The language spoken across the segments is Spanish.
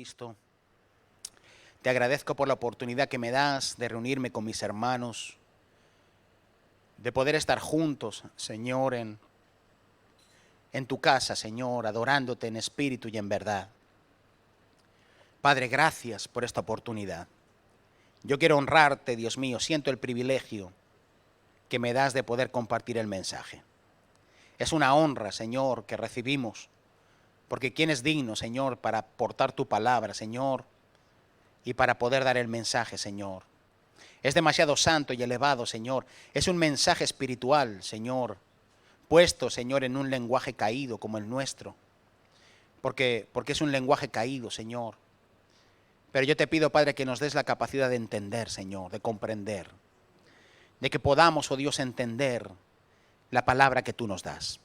Jesucristo, te agradezco por la oportunidad que me das de reunirme con mis hermanos, de poder estar juntos, Señor, en tu casa, Señor, adorándote en espíritu y en verdad. Padre, gracias por esta oportunidad. Yo quiero honrarte, Dios mío, siento el privilegio que me das de poder compartir el mensaje. Es una honra, Señor, que recibimos, porque ¿quién es digno, Señor, para portar tu palabra, Señor, y para poder dar el mensaje, Señor? Es demasiado santo y elevado, Señor. Es un mensaje espiritual, Señor, puesto, Señor, en un lenguaje caído como el nuestro, porque es un lenguaje caído, Señor. Pero yo te pido, Padre, que nos des la capacidad de entender, Señor, de comprender, de que podamos, oh Dios, entender la palabra que tú nos das.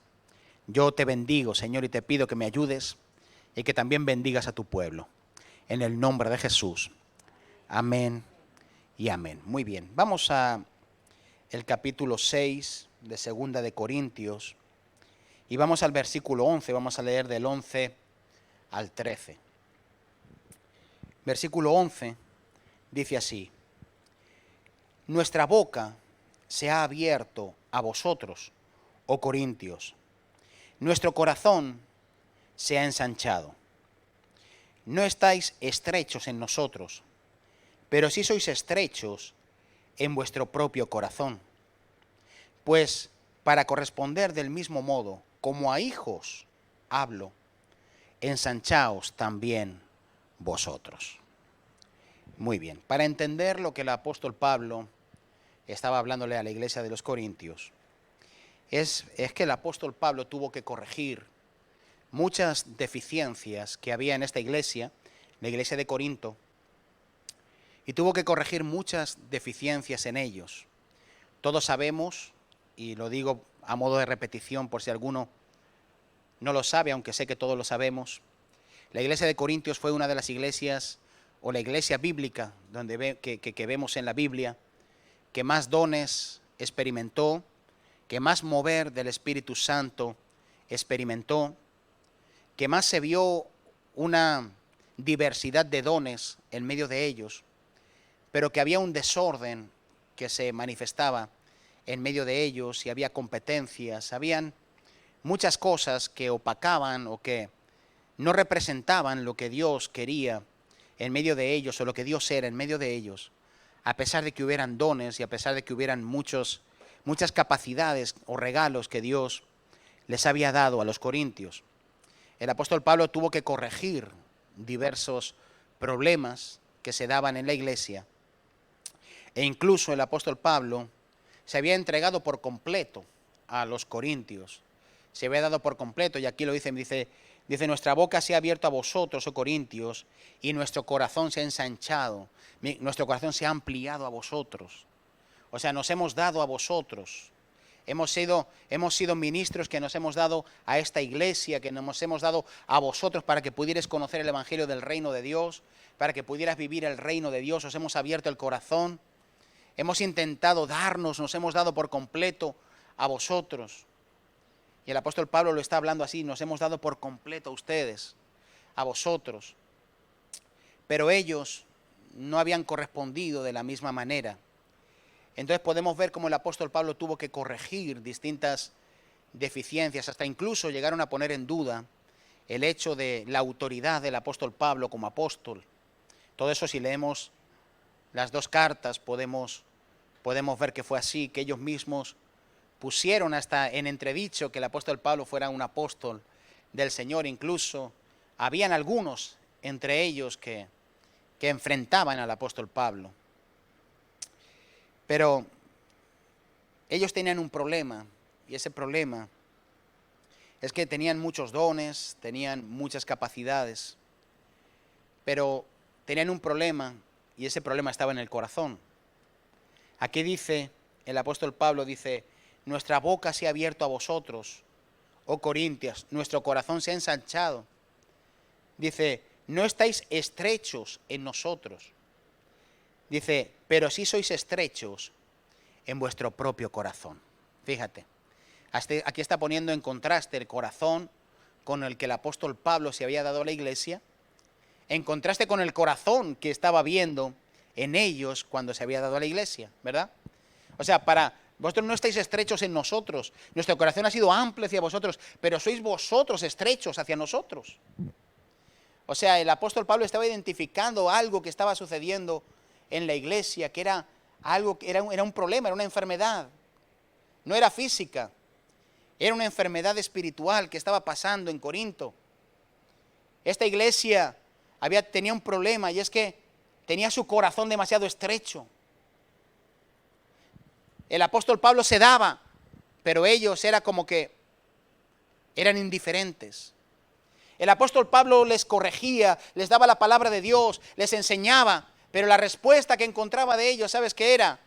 Yo te bendigo, Señor, y te pido que me ayudes y que también bendigas a tu pueblo. En el nombre de Jesús. Amén y amén. Muy bien, vamos a el capítulo 6 de Segunda de Corintios y vamos al versículo 11, vamos a leer del 11 al 13. Versículo 11 dice así: nuestra boca se ha abierto a vosotros, oh Corintios, nuestro corazón se ha ensanchado. No estáis estrechos en nosotros, pero sí sois estrechos en vuestro propio corazón. Pues para corresponder del mismo modo, como a hijos hablo, ensanchaos también vosotros. Muy bien, para entender lo que el apóstol Pablo estaba hablándole a la iglesia de los Corintios, es que el apóstol Pablo tuvo que corregir muchas deficiencias que había en esta iglesia, la iglesia de Corinto, y tuvo que corregir muchas deficiencias en ellos. Todos sabemos, y lo digo a modo de repetición por si alguno no lo sabe, aunque sé que todos lo sabemos, la iglesia de Corintios fue una de las iglesias, o la iglesia bíblica, que vemos en la Biblia, que más dones experimentó, que más mover del Espíritu Santo experimentó, que más se vio una diversidad de dones en medio de ellos, pero que había un desorden que se manifestaba en medio de ellos, y había competencias, habían muchas cosas que opacaban o que no representaban lo que Dios quería en medio de ellos, o lo que Dios era en medio de ellos, a pesar de que hubieran dones y a pesar de que hubieran muchas capacidades o regalos que Dios les había dado a los corintios. El apóstol Pablo tuvo que corregir diversos problemas que se daban en la iglesia, e incluso el apóstol Pablo se había entregado por completo a los corintios, se había dado por completo, y aquí lo dice, nuestra boca se ha abierto a vosotros, oh Corintios, y nuestro corazón se ha ensanchado, nuestro corazón se ha ampliado a vosotros. O sea, nos hemos dado a vosotros. Hemos sido ministros que nos hemos dado a esta iglesia, que nos hemos dado a vosotros para que pudierais conocer el evangelio del reino de Dios, para que pudieras vivir el reino de Dios. Os hemos abierto el corazón. Hemos intentado nos hemos dado por completo a vosotros. Y el apóstol Pablo lo está hablando así: nos hemos dado por completo a ustedes, a vosotros. Pero ellos no habían correspondido de la misma manera. Entonces podemos ver cómo el apóstol Pablo tuvo que corregir distintas deficiencias, hasta incluso llegaron a poner en duda el hecho de la autoridad del apóstol Pablo como apóstol. Todo eso, si leemos las dos cartas, podemos ver que fue así, que ellos mismos pusieron hasta en entredicho que el apóstol Pablo fuera un apóstol del Señor. Incluso habían algunos entre ellos que enfrentaban al apóstol Pablo. Pero ellos tenían un problema, y ese problema es que tenían muchos dones, tenían muchas capacidades, pero tenían un problema, y ese problema estaba en el corazón. Aquí dice el apóstol Pablo, dice: nuestra boca se ha abierto a vosotros, oh Corintios, nuestro corazón se ha ensanchado. Dice: no estáis estrechos en nosotros. Dice: pero sí sois estrechos en vuestro propio corazón. Fíjate, aquí está poniendo en contraste el corazón con el que el apóstol Pablo se había dado a la iglesia, en contraste con el corazón que estaba viendo en ellos cuando se había dado a la iglesia, ¿verdad? O sea, vosotros no estáis estrechos en nosotros, nuestro corazón ha sido amplio hacia vosotros, pero sois vosotros estrechos hacia nosotros. O sea, el apóstol Pablo estaba identificando algo que estaba sucediendo en la iglesia, que era algo, era un problema, era una enfermedad. No era física, era una enfermedad espiritual que estaba pasando en Corinto. Esta iglesia tenía un problema, y es que tenía su corazón demasiado estrecho. El apóstol Pablo se daba, pero ellos era como que eran indiferentes. El apóstol Pablo les corregía, les daba la palabra de Dios, les enseñaba, pero la respuesta que encontraba de ellos, ¿sabes qué era?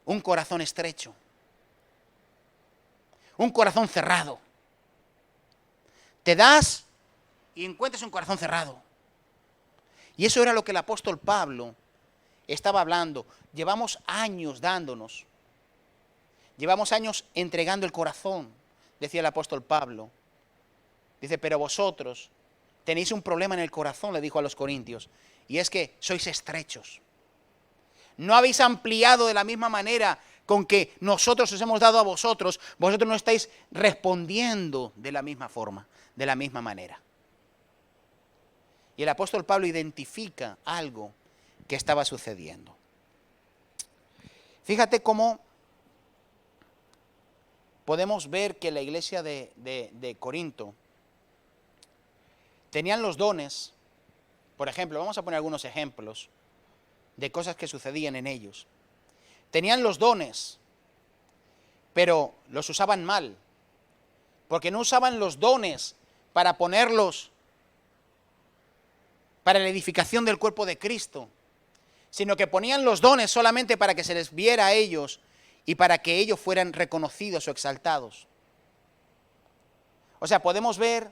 Un corazón estrecho, un corazón cerrado. Te das y encuentras un corazón cerrado. Y eso era lo que el apóstol Pablo estaba hablando. Llevamos años dándonos. Llevamos años entregando el corazón, decía el apóstol Pablo. Dice, pero vosotros tenéis un problema en el corazón, le dijo a los corintios, y es que sois estrechos. No habéis ampliado de la misma manera con que nosotros os hemos dado a vosotros, vosotros no estáis respondiendo de la misma forma, de la misma manera. Y el apóstol Pablo identifica algo que estaba sucediendo. Fíjate cómo podemos ver que la iglesia de Corinto tenían los dones. Por ejemplo, vamos a poner algunos ejemplos de cosas que sucedían en ellos. Tenían los dones, pero los usaban mal, porque no usaban los dones para ponerlos para la edificación del cuerpo de Cristo, sino que ponían los dones solamente para que se les viera a ellos y para que ellos fueran reconocidos o exaltados. O sea, podemos ver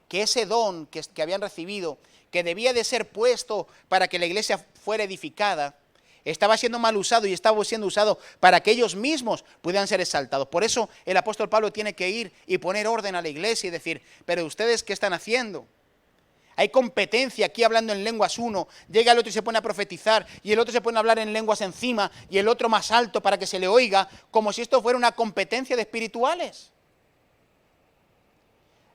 que ese don que habían recibido, que debía de ser puesto para que la iglesia fuera edificada, estaba siendo mal usado y estaba siendo usado para que ellos mismos pudieran ser exaltados. Por eso el apóstol Pablo tiene que ir y poner orden a la iglesia y decir, pero ustedes, ¿qué están haciendo? Hay competencia aquí hablando en lenguas uno, llega el otro y se pone a profetizar, y el otro se pone a hablar en lenguas encima, y el otro más alto para que se le oiga, como si esto fuera una competencia de espirituales.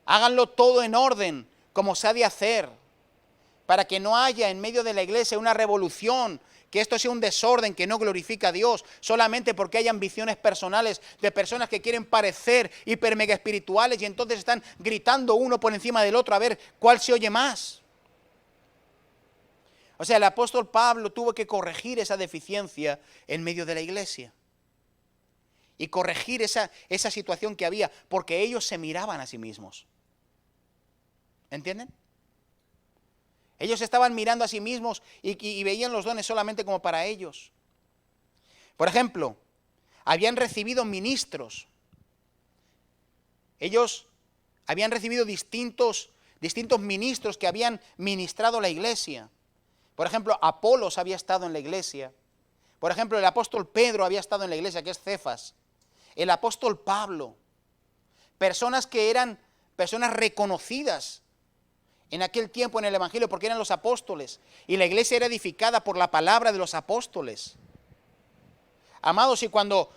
Háganlo todo en orden, como se ha de hacer, para que no haya en medio de la iglesia una revolución, que esto sea un desorden que no glorifica a Dios, solamente porque hay ambiciones personales de personas que quieren parecer hiper mega espirituales y entonces están gritando uno por encima del otro a ver cuál se oye más. O sea, el apóstol Pablo tuvo que corregir esa deficiencia en medio de la iglesia y corregir esa situación que había, porque ellos se miraban a sí mismos. ¿Entienden? Ellos estaban mirando a sí mismos y veían los dones solamente como para ellos. Por ejemplo, habían recibido ministros. Ellos habían recibido distintos ministros que habían ministrado la iglesia. Por ejemplo, Apolos había estado en la iglesia. Por ejemplo, el apóstol Pedro había estado en la iglesia, que es Cefas. El apóstol Pablo. Personas que eran personas reconocidas en aquel tiempo en el Evangelio, porque eran los apóstoles, y la iglesia era edificada por la palabra de los apóstoles. Amados, y cuando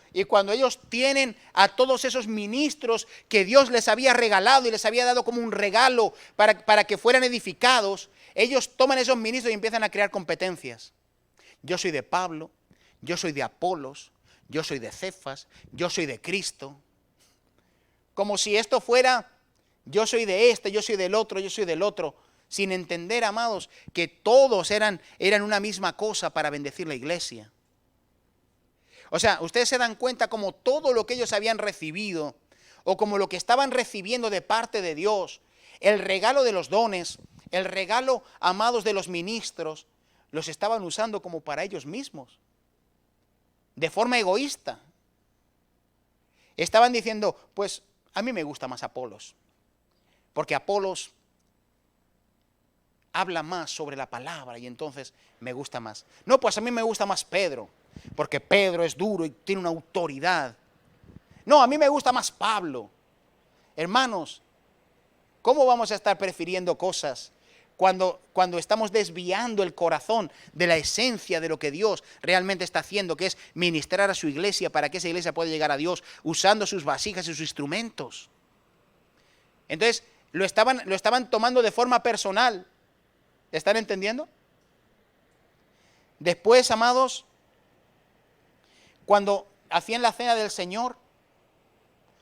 ellos tienen a todos esos ministros que Dios les había regalado y les había dado como un regalo para que fueran edificados, ellos toman esos ministros y empiezan a crear competencias. Yo soy de Pablo, yo soy de Apolos, yo soy de Cefas, yo soy de Cristo. Como si esto fuera... Yo soy de este, yo soy del otro, yo soy del otro, sin entender, amados, que todos eran una misma cosa para bendecir la iglesia. O sea, ustedes se dan cuenta como todo lo que ellos habían recibido, o como lo que estaban recibiendo de parte de Dios, el regalo de los dones, el regalo, amados, de los ministros, los estaban usando como para ellos mismos, de forma egoísta. Estaban diciendo, pues a mí me gusta más Apolos. Porque Apolos habla más sobre la palabra y entonces me gusta más. No, pues a mí me gusta más Pedro, porque Pedro es duro y tiene una autoridad. No, a mí me gusta más Pablo. Hermanos, ¿Cómo vamos a estar prefiriendo cosas cuando estamos desviando el corazón de la esencia de lo que Dios realmente está haciendo, que es ministrar a su iglesia para que esa iglesia pueda llegar a Dios usando sus vasijas y sus instrumentos? Entonces, lo estaban tomando de forma personal. ¿Están entendiendo? Después, amados, cuando hacían la cena del Señor,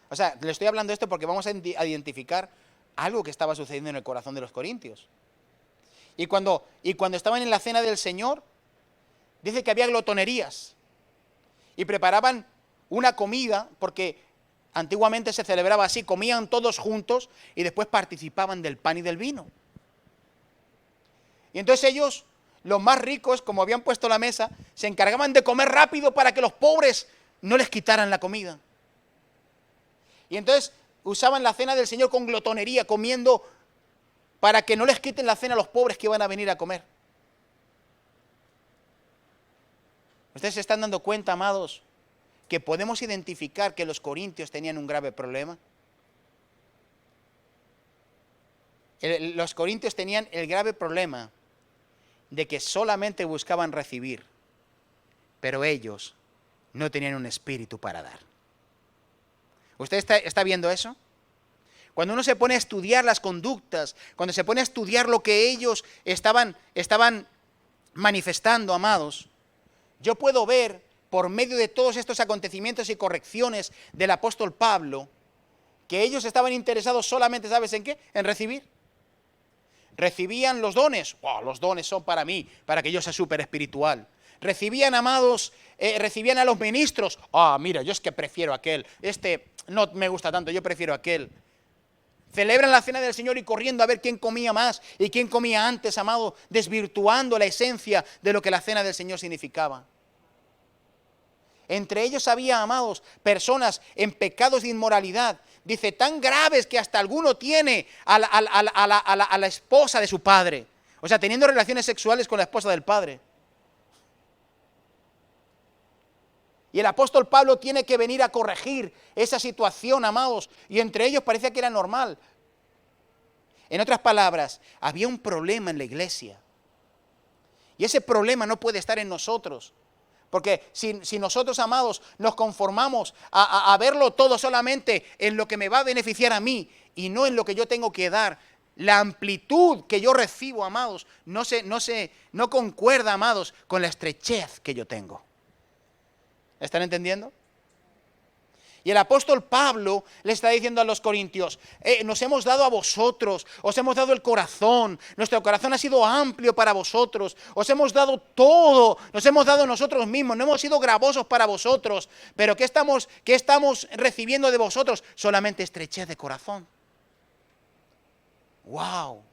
o sea, le estoy hablando de esto porque vamos a identificar algo que estaba sucediendo en el corazón de los corintios. Y cuando estaban en la cena del Señor, dice que había glotonerías y preparaban una comida, porque antiguamente se celebraba así, comían todos juntos y después participaban del pan y del vino. Y entonces ellos, los más ricos, como habían puesto la mesa, se encargaban de comer rápido para que los pobres no les quitaran la comida. Y entonces usaban la cena del Señor con glotonería, comiendo para que no les quiten la cena a los pobres que iban a venir a comer. ¿Ustedes se están dando cuenta, amados, que podemos identificar que los corintios tenían un grave problema? Los corintios tenían el grave problema de que solamente buscaban recibir, pero ellos no tenían un espíritu para dar. ¿Usted está viendo eso? Cuando uno se pone a estudiar las conductas, cuando se pone a estudiar lo que ellos estaban manifestando, amados, yo puedo ver por medio de todos estos acontecimientos y correcciones del apóstol Pablo, que ellos estaban interesados solamente, ¿sabes en qué? En recibir. Recibían los dones. Oh, los dones son para mí, para que yo sea súper espiritual. Recibían, amados, recibían a los ministros. Mira, yo es que prefiero aquel. Este no me gusta tanto, yo prefiero aquel. Celebran la cena del Señor y corriendo a ver quién comía más y quién comía antes, amado, desvirtuando la esencia de lo que la cena del Señor significaba. Entre ellos había, amados, personas en pecados de inmoralidad, dice, tan graves que hasta alguno tiene a la esposa de su padre. O sea, teniendo relaciones sexuales con la esposa del padre. Y el apóstol Pablo tiene que venir a corregir esa situación, amados, y entre ellos parecía que era normal. En otras palabras, había un problema en la iglesia. Y ese problema no puede estar en nosotros. Porque si nosotros, amados, nos conformamos a verlo todo solamente en lo que me va a beneficiar a mí y no en lo que yo tengo que dar, la amplitud que yo recibo, amados, no concuerda, amados, con la estrechez que yo tengo. ¿Están entendiendo? Y el apóstol Pablo le está diciendo a los corintios, nos hemos dado a vosotros, os hemos dado el corazón, nuestro corazón ha sido amplio para vosotros, os hemos dado todo, nos hemos dado nosotros mismos, no hemos sido gravosos para vosotros, pero ¿qué estamos recibiendo de vosotros? Solamente estrechez de corazón. ¡Wow!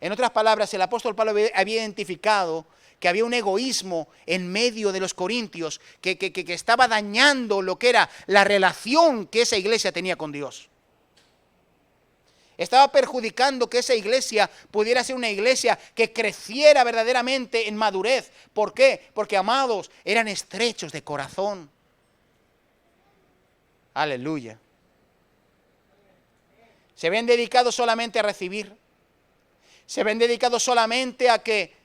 En otras palabras, el apóstol Pablo había identificado que había un egoísmo en medio de los corintios que estaba dañando lo que era la relación que esa iglesia tenía con Dios. Estaba perjudicando que esa iglesia pudiera ser una iglesia que creciera verdaderamente en madurez. ¿Por qué? Porque, amados, eran estrechos de corazón. Aleluya. Se ven dedicados solamente a recibir. Se ven dedicados solamente a que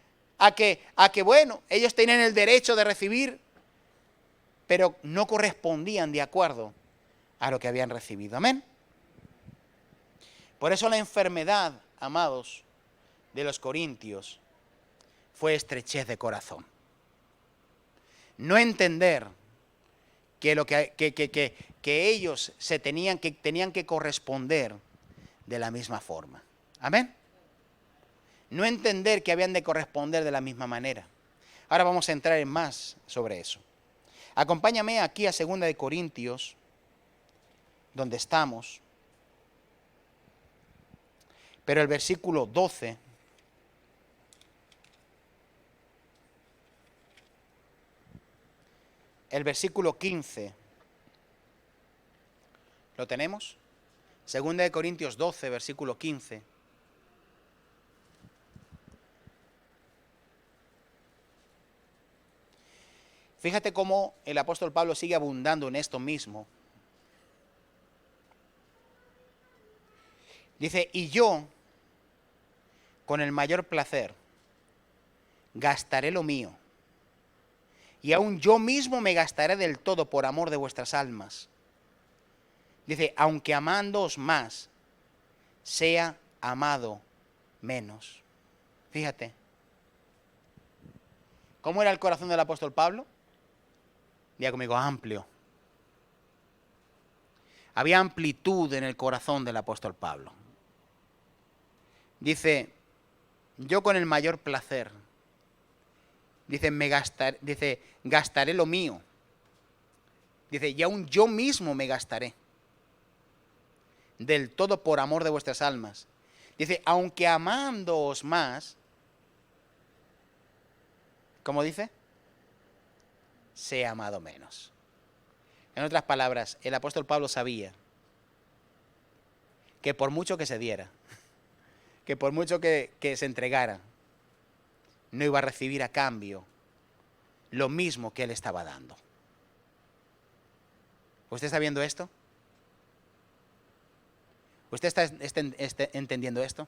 bueno, ellos tenían el derecho de recibir, pero no correspondían de acuerdo a lo que habían recibido. Amén. Por eso la enfermedad, amados, de los corintios fue estrechez de corazón. No entender que ellos tenían que corresponder de la misma forma. Amén. No entender que habían de corresponder de la misma manera. Ahora vamos a entrar en más sobre eso. Acompáñame aquí a 2 de Corintios, donde estamos. Pero el versículo 12. El versículo 15. ¿Lo tenemos? 2 de Corintios 12, versículo 15. Fíjate cómo el apóstol Pablo sigue abundando en esto mismo. Dice, y yo, con el mayor placer, gastaré lo mío, y aún yo mismo me gastaré del todo por amor de vuestras almas. Dice, aunque amándoos más, sea amado menos. Fíjate. ¿Cómo era el corazón del apóstol Pablo? Diga conmigo, amplio. Había amplitud en el corazón del apóstol Pablo. Dice, yo con el mayor placer, dice, gastaré lo mío. Dice, y aún yo mismo me gastaré del todo por amor de vuestras almas. Dice, aunque amándoos más, ¿cómo dice? Sea amado menos. En otras palabras, el apóstol Pablo sabía que por mucho que se diera, que por mucho que se entregara, no iba a recibir a cambio lo mismo que él estaba dando. ¿Usted está viendo esto? ¿Usted está entendiendo esto?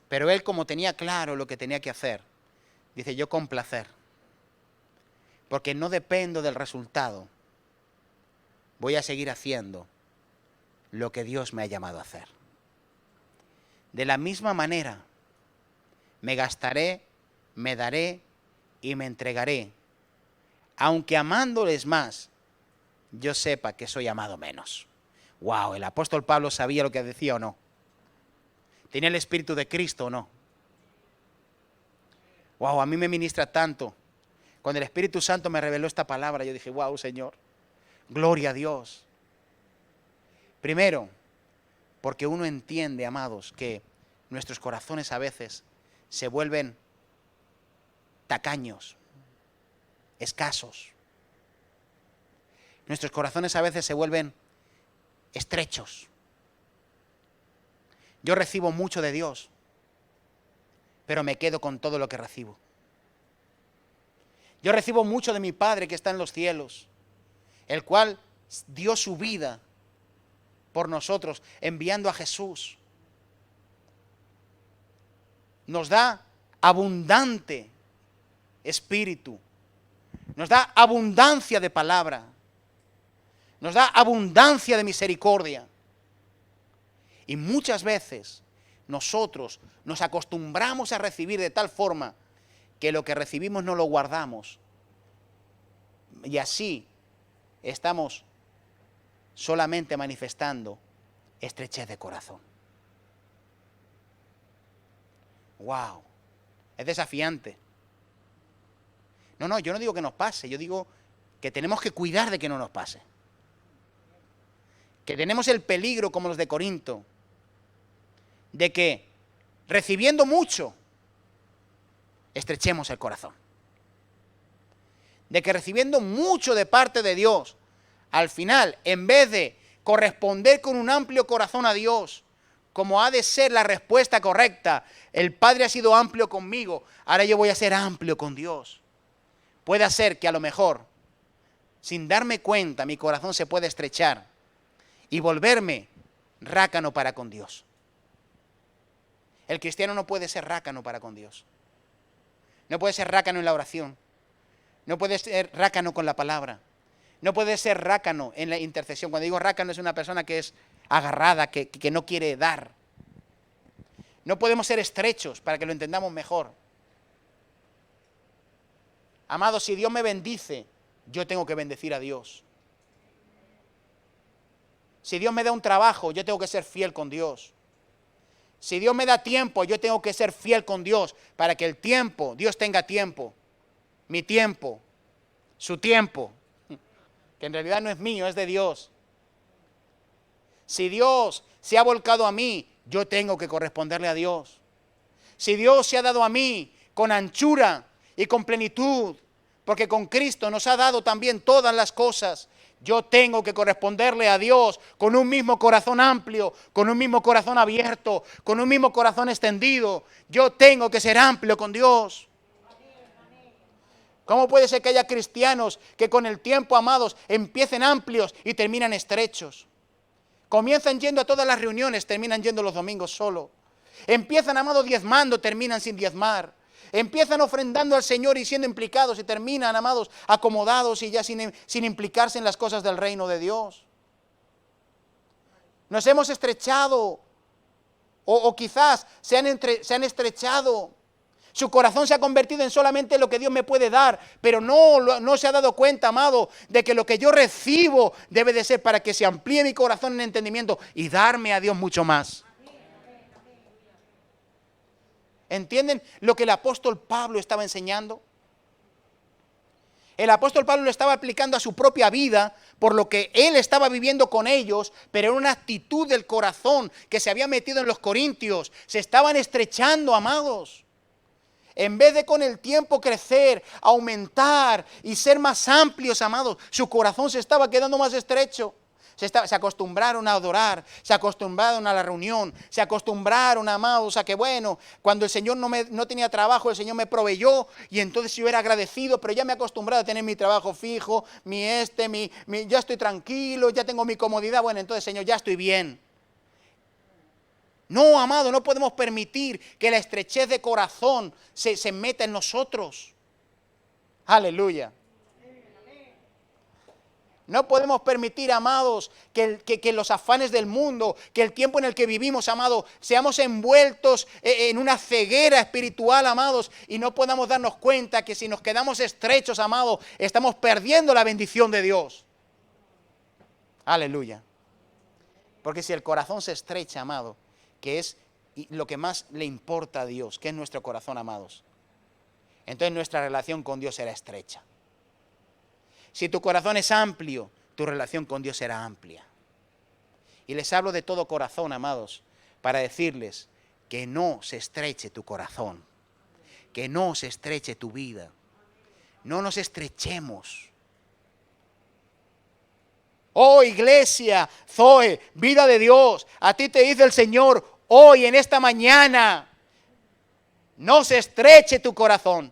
Pero él, como tenía claro lo que tenía que hacer, dice, yo con placer, porque no dependo del resultado, voy a seguir haciendo lo que Dios me ha llamado a hacer. De la misma manera, me gastaré, me daré y me entregaré, aunque amándoles más, yo sepa que soy amado menos. ¡Wow! ¿El apóstol Pablo sabía lo que decía o no? ¿Tenía el Espíritu de Cristo o no? ¡Wow! A mí me ministra tanto. Cuando el Espíritu Santo me reveló esta palabra, yo dije, ¡wow, Señor! ¡Gloria a Dios! Primero, porque uno entiende, amados, que nuestros corazones a veces se vuelven tacaños, escasos. Nuestros corazones a veces se vuelven estrechos. Yo recibo mucho de Dios, pero me quedo con todo lo que recibo. Yo recibo mucho de mi Padre que está en los cielos, el cual dio su vida por nosotros, enviando a Jesús. Nos da abundante espíritu, nos da abundancia de palabra, nos da abundancia de misericordia. Y muchas veces nosotros nos acostumbramos a recibir de tal forma que lo que recibimos no lo guardamos. Y así estamos solamente manifestando estrechez de corazón. ¡Wow! Es desafiante. No, yo no digo que nos pase, yo digo que tenemos que cuidar de que no nos pase. Que tenemos el peligro, como los de Corinto, de que recibiendo mucho, estrechemos el corazón. De que recibiendo mucho de parte de Dios, al final, en vez de corresponder con un amplio corazón a Dios, como ha de ser la respuesta correcta, el Padre ha sido amplio conmigo, ahora yo voy a ser amplio con Dios. Puede ser que a lo mejor, sin darme cuenta, mi corazón se puede estrechar y volverme rácano para con Dios. El cristiano no puede ser rácano para con Dios. No puede ser rácano en la oración. No puede ser rácano con la palabra. No puede ser rácano en la intercesión. Cuando digo rácano es una persona que es agarrada, que no quiere dar. No podemos ser estrechos para que lo entendamos mejor. Amados, si Dios me bendice, yo tengo que bendecir a Dios. Si Dios me da un trabajo, yo tengo que ser fiel con Dios. Si Dios me da tiempo, yo tengo que ser fiel con Dios para que el tiempo, Dios tenga tiempo. Mi tiempo, su tiempo, que en realidad no es mío, es de Dios. Si Dios se ha volcado a mí, yo tengo que corresponderle a Dios. Si Dios se ha dado a mí con anchura y con plenitud, porque con Cristo nos ha dado también todas las cosas, yo tengo que corresponderle a Dios con un mismo corazón amplio, con un mismo corazón abierto, con un mismo corazón extendido. Yo tengo que ser amplio con Dios. ¿Cómo puede ser que haya cristianos que con el tiempo, amados, empiecen amplios y terminan estrechos? Comienzan yendo a todas las reuniones, terminan yendo los domingos solo. Empiezan, amados, diezmando, terminan sin diezmar. Empiezan ofrendando al Señor y siendo implicados y terminan, amados, acomodados y ya sin implicarse en las cosas del reino de Dios. Nos hemos estrechado o quizás se han estrechado. Su corazón se ha convertido en solamente lo que Dios me puede dar, pero no se ha dado cuenta, amado, de que lo que yo recibo debe de ser para que se amplíe mi corazón en entendimiento y darme a Dios mucho más. ¿Entienden lo que el apóstol Pablo estaba enseñando? El apóstol Pablo lo estaba aplicando a su propia vida por lo que él estaba viviendo con ellos, pero era una actitud del corazón que se había metido en los corintios. Se estaban estrechando, amados. En vez de con el tiempo crecer, aumentar y ser más amplios, amados, su corazón se estaba quedando más estrecho. Se acostumbraron a adorar, se acostumbraron a la reunión, se acostumbraron, amados, a que bueno, cuando el Señor no tenía trabajo, el Señor me proveyó y entonces yo era agradecido, pero ya me he acostumbrado a tener mi trabajo fijo, ya estoy tranquilo, ya tengo mi comodidad, bueno, entonces Señor, ya estoy bien. No, amado, no podemos permitir que la estrechez de corazón se meta en nosotros. Aleluya. No podemos permitir, amados, que los afanes del mundo, que el tiempo en el que vivimos, amados, seamos envueltos en una ceguera espiritual, amados, y no podamos darnos cuenta que si nos quedamos estrechos, amados, estamos perdiendo la bendición de Dios. Aleluya. Porque si el corazón se estrecha, amado, que es lo que más le importa a Dios, que es nuestro corazón, amados, entonces nuestra relación con Dios será estrecha. Si tu corazón es amplio, tu relación con Dios será amplia. Y les hablo de todo corazón, amados, para decirles que no se estreche tu corazón, que no se estreche tu vida. No nos estrechemos. Oh, iglesia, Zoe, vida de Dios, a ti te dice el Señor hoy, en esta mañana, no se estreche tu corazón.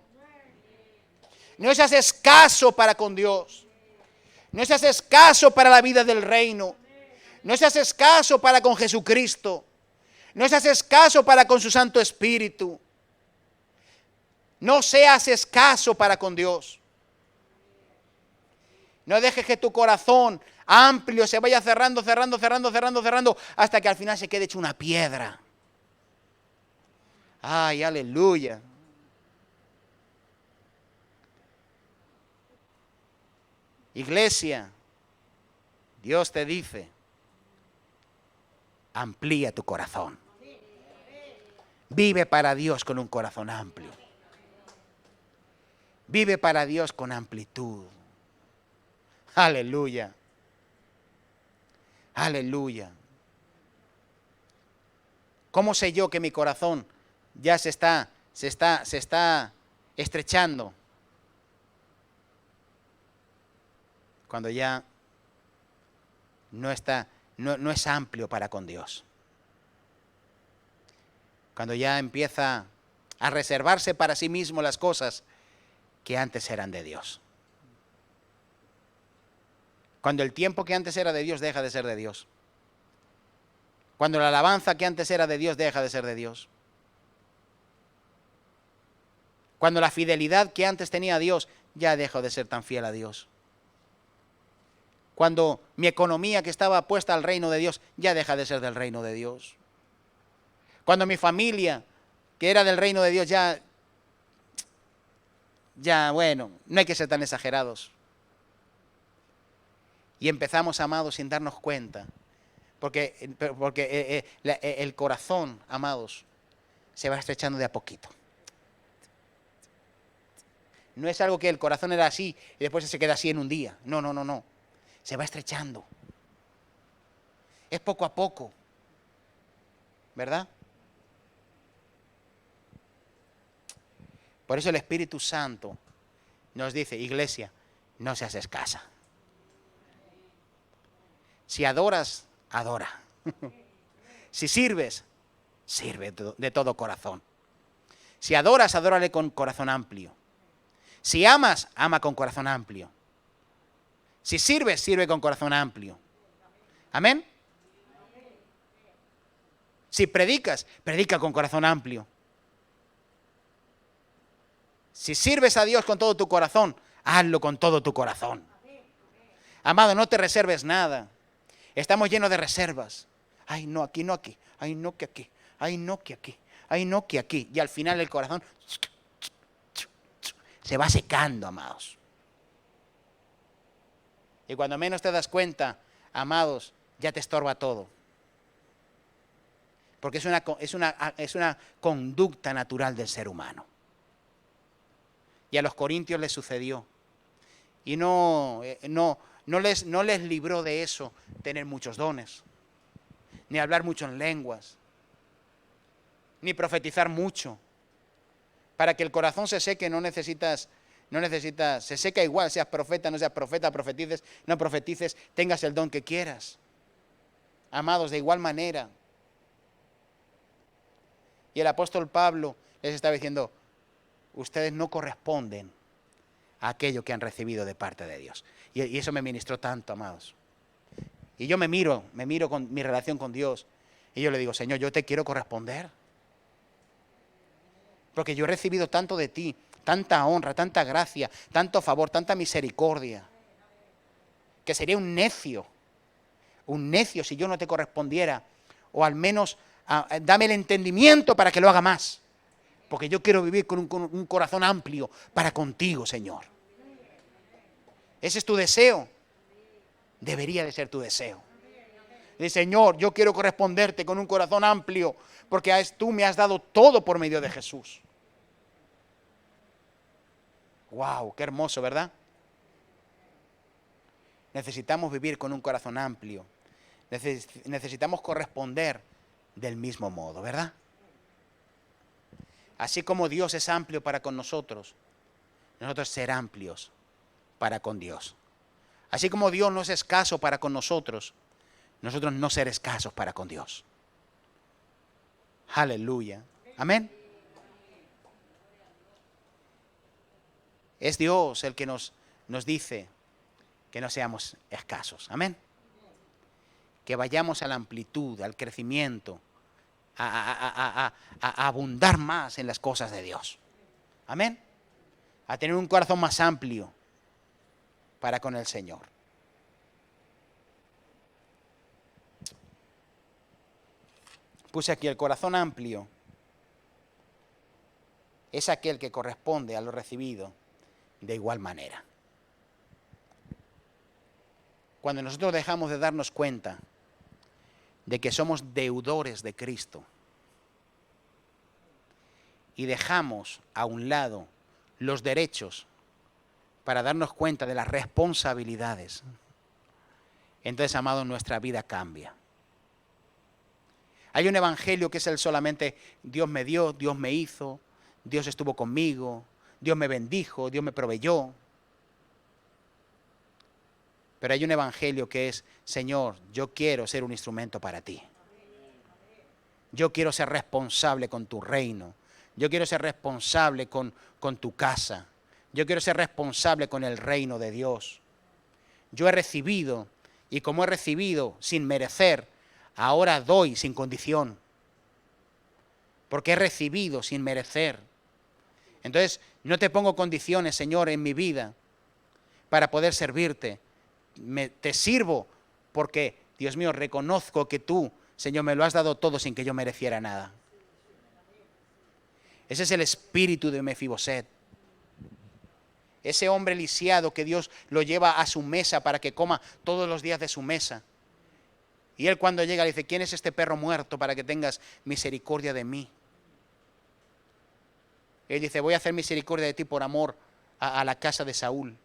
No seas escaso para con Dios. No seas escaso para la vida del reino. No seas escaso para con Jesucristo. No seas escaso para con su Santo Espíritu. No seas escaso para con Dios. No dejes que tu corazón amplio se vaya cerrando hasta que al final se quede hecho una piedra. Ay, aleluya. Iglesia, Dios te dice, amplía tu corazón. Vive para Dios con un corazón amplio. Vive para Dios con amplitud. Aleluya. Aleluya. ¿Cómo sé yo que mi corazón ya se está estrechando? Cuando ya no es amplio para con Dios. Cuando ya empieza a reservarse para sí mismo las cosas que antes eran de Dios. Cuando el tiempo que antes era de Dios deja de ser de Dios. Cuando la alabanza que antes era de Dios deja de ser de Dios. Cuando la fidelidad que antes tenía a Dios ya deja de ser tan fiel a Dios. Cuando mi economía que estaba puesta al reino de Dios ya deja de ser del reino de Dios. Cuando mi familia que era del reino de Dios bueno, no hay que ser tan exagerados. Y empezamos, amados, sin darnos cuenta. Porque el corazón, amados, se va estrechando de a poquito. No es algo que el corazón era así y después se queda así en un día. No. Se va estrechando. Es poco a poco. ¿Verdad? Por eso el Espíritu Santo nos dice, iglesia, no seas escasa. Si adoras, adora. Si sirves, sirve de todo corazón. Si adoras, adórale con corazón amplio. Si amas, ama con corazón amplio. Si sirves, sirve con corazón amplio. Amén. Si predicas, predica con corazón amplio. Si sirves a Dios con todo tu corazón, hazlo con todo tu corazón. Amado, no te reserves nada. Estamos llenos de reservas. Ay, no, aquí, no aquí. Ay, no, que aquí. Ay, no, que aquí. Ay, no, que aquí. Y al final el corazón se va secando, amados. Y cuando menos te das cuenta, amados, ya te estorba todo. Porque es una conducta natural del ser humano. Y a los corintios les sucedió. Y no les libró de eso tener muchos dones, ni hablar mucho en lenguas, ni profetizar mucho. Para que el corazón se seque no necesitas, se seca igual, seas profeta, no seas profeta, profetices, no profetices, tengas el don que quieras. Amados, de igual manera. Y el apóstol Pablo les estaba diciendo, ustedes no corresponden a aquello que han recibido de parte de Dios. Y eso me ministró tanto, amados. Y yo me miro con mi relación con Dios. Y yo le digo, Señor, yo te quiero corresponder. Porque yo he recibido tanto de ti, tanta honra, tanta gracia, tanto favor, tanta misericordia. Que sería un necio si yo no te correspondiera. O al menos dame el entendimiento para que lo haga más. Porque yo quiero vivir con un corazón amplio para contigo, Señor. Ese es tu deseo. Debería de ser tu deseo. Dice, Señor, yo quiero corresponderte con un corazón amplio, porque tú me has dado todo por medio de Jesús. ¡Wow! ¡Qué hermoso!, ¿verdad? Necesitamos vivir con un corazón amplio. Necesitamos corresponder del mismo modo, ¿verdad? Así como Dios es amplio para con nosotros ser amplios para con Dios. Así como Dios no es escaso para con nosotros no ser escasos para con Dios. Aleluya. Amén. Es Dios el que nos dice que no seamos escasos. Amén. Que vayamos a la amplitud, al crecimiento, a abundar más en las cosas de Dios. Amén. A tener un corazón más amplio para con el Señor. Puse aquí, el corazón amplio es aquel que corresponde a lo recibido de igual manera. Cuando nosotros dejamos de darnos cuenta de que somos deudores de Cristo y dejamos a un lado los derechos para darnos cuenta de las responsabilidades, entonces, amado, nuestra vida cambia. Hay un evangelio que es el solamente Dios me dio, Dios me hizo, Dios estuvo conmigo, Dios me bendijo, Dios me proveyó. Pero hay un evangelio que es, Señor, yo quiero ser un instrumento para ti. Yo quiero ser responsable con tu reino. Yo quiero ser responsable con tu casa. Yo quiero ser responsable con el reino de Dios. Yo he recibido, y como he recibido sin merecer, ahora doy sin condición. Porque he recibido sin merecer. Entonces, no te pongo condiciones, Señor, en mi vida para poder servirte. Te sirvo porque, Dios mío, reconozco que tú, Señor, me lo has dado todo sin que yo mereciera nada. Ese es el espíritu de Mefiboset. Ese hombre lisiado que Dios lo lleva a su mesa para que coma todos los días de su mesa. Y él cuando llega le dice, ¿quién es este perro muerto para que tengas misericordia de mí? Él dice, voy a hacer misericordia de ti por amor a la casa de Saúl.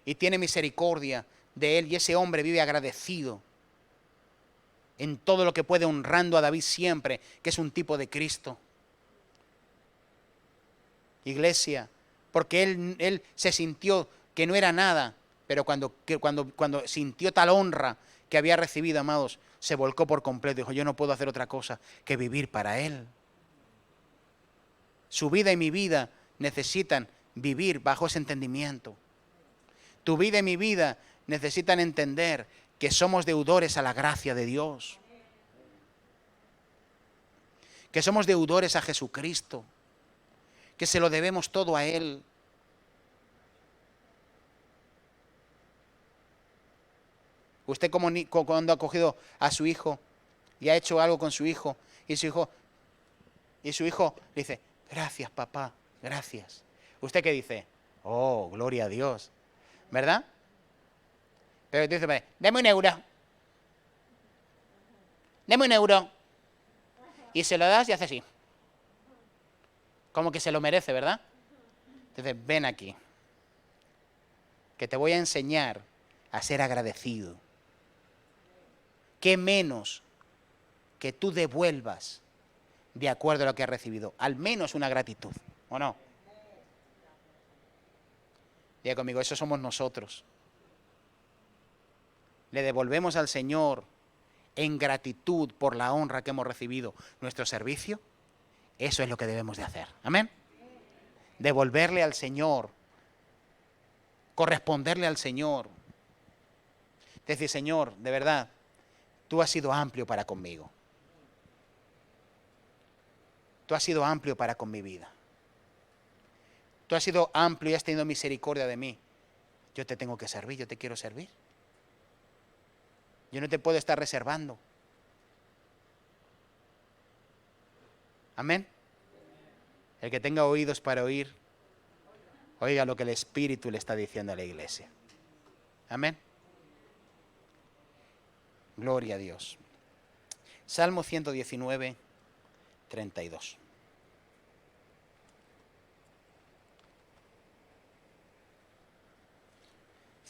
Y tiene misericordia de él y ese hombre vive agradecido en todo lo que puede, honrando a David siempre, que es un tipo de Cristo. Iglesia, porque él se sintió que no era nada, pero cuando sintió tal honra que había recibido, amados, se volcó por completo. Dijo, yo no puedo hacer otra cosa que vivir para Él. Su vida y mi vida necesitan vivir bajo ese entendimiento. Tu vida y mi vida necesitan entender que somos deudores a la gracia de Dios. que somos deudores a Jesucristo, que se lo debemos todo a Él. Usted cuando ha cogido a su hijo y ha hecho algo con su hijo, y su hijo le dice, gracias papá, gracias. ¿Usted qué dice? Oh, gloria a Dios, ¿verdad? Pero dice, dame un euro. Dame un euro. Y se lo das y hace así. Como que se lo merece, ¿verdad? Entonces, ven aquí, que te voy a enseñar a ser agradecido. ¿Qué menos que tú devuelvas de acuerdo a lo que has recibido? Al menos una gratitud, ¿o no? Diga conmigo, eso somos nosotros. Le devolvemos al Señor en gratitud por la honra que hemos recibido nuestro servicio. Eso es lo que debemos de hacer. Amén. Devolverle al Señor, corresponderle al Señor. Decir, Señor, de verdad, tú has sido amplio para conmigo. Tú has sido amplio para con mi vida. Tú has sido amplio y has tenido misericordia de mí. Yo te tengo que servir, yo te quiero servir. Yo no te puedo estar reservando. Amén. El que tenga oídos para oír, oiga lo que el Espíritu le está diciendo a la iglesia. Amén. Gloria a Dios. Salmo 119, 32.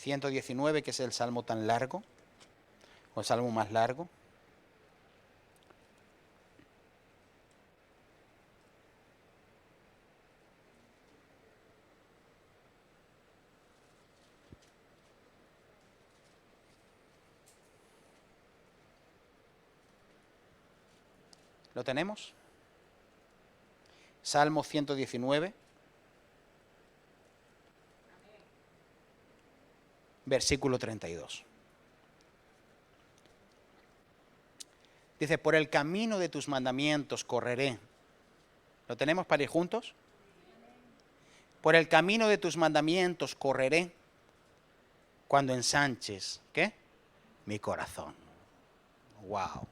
...119, que es el salmo tan largo, o el salmo más largo. ¿Lo tenemos? Salmo 119, versículo 32. Dice, por el camino de tus mandamientos correré. ¿Lo tenemos para ir juntos? Por el camino de tus mandamientos correré cuando ensanches, ¿qué? Mi corazón. Wow.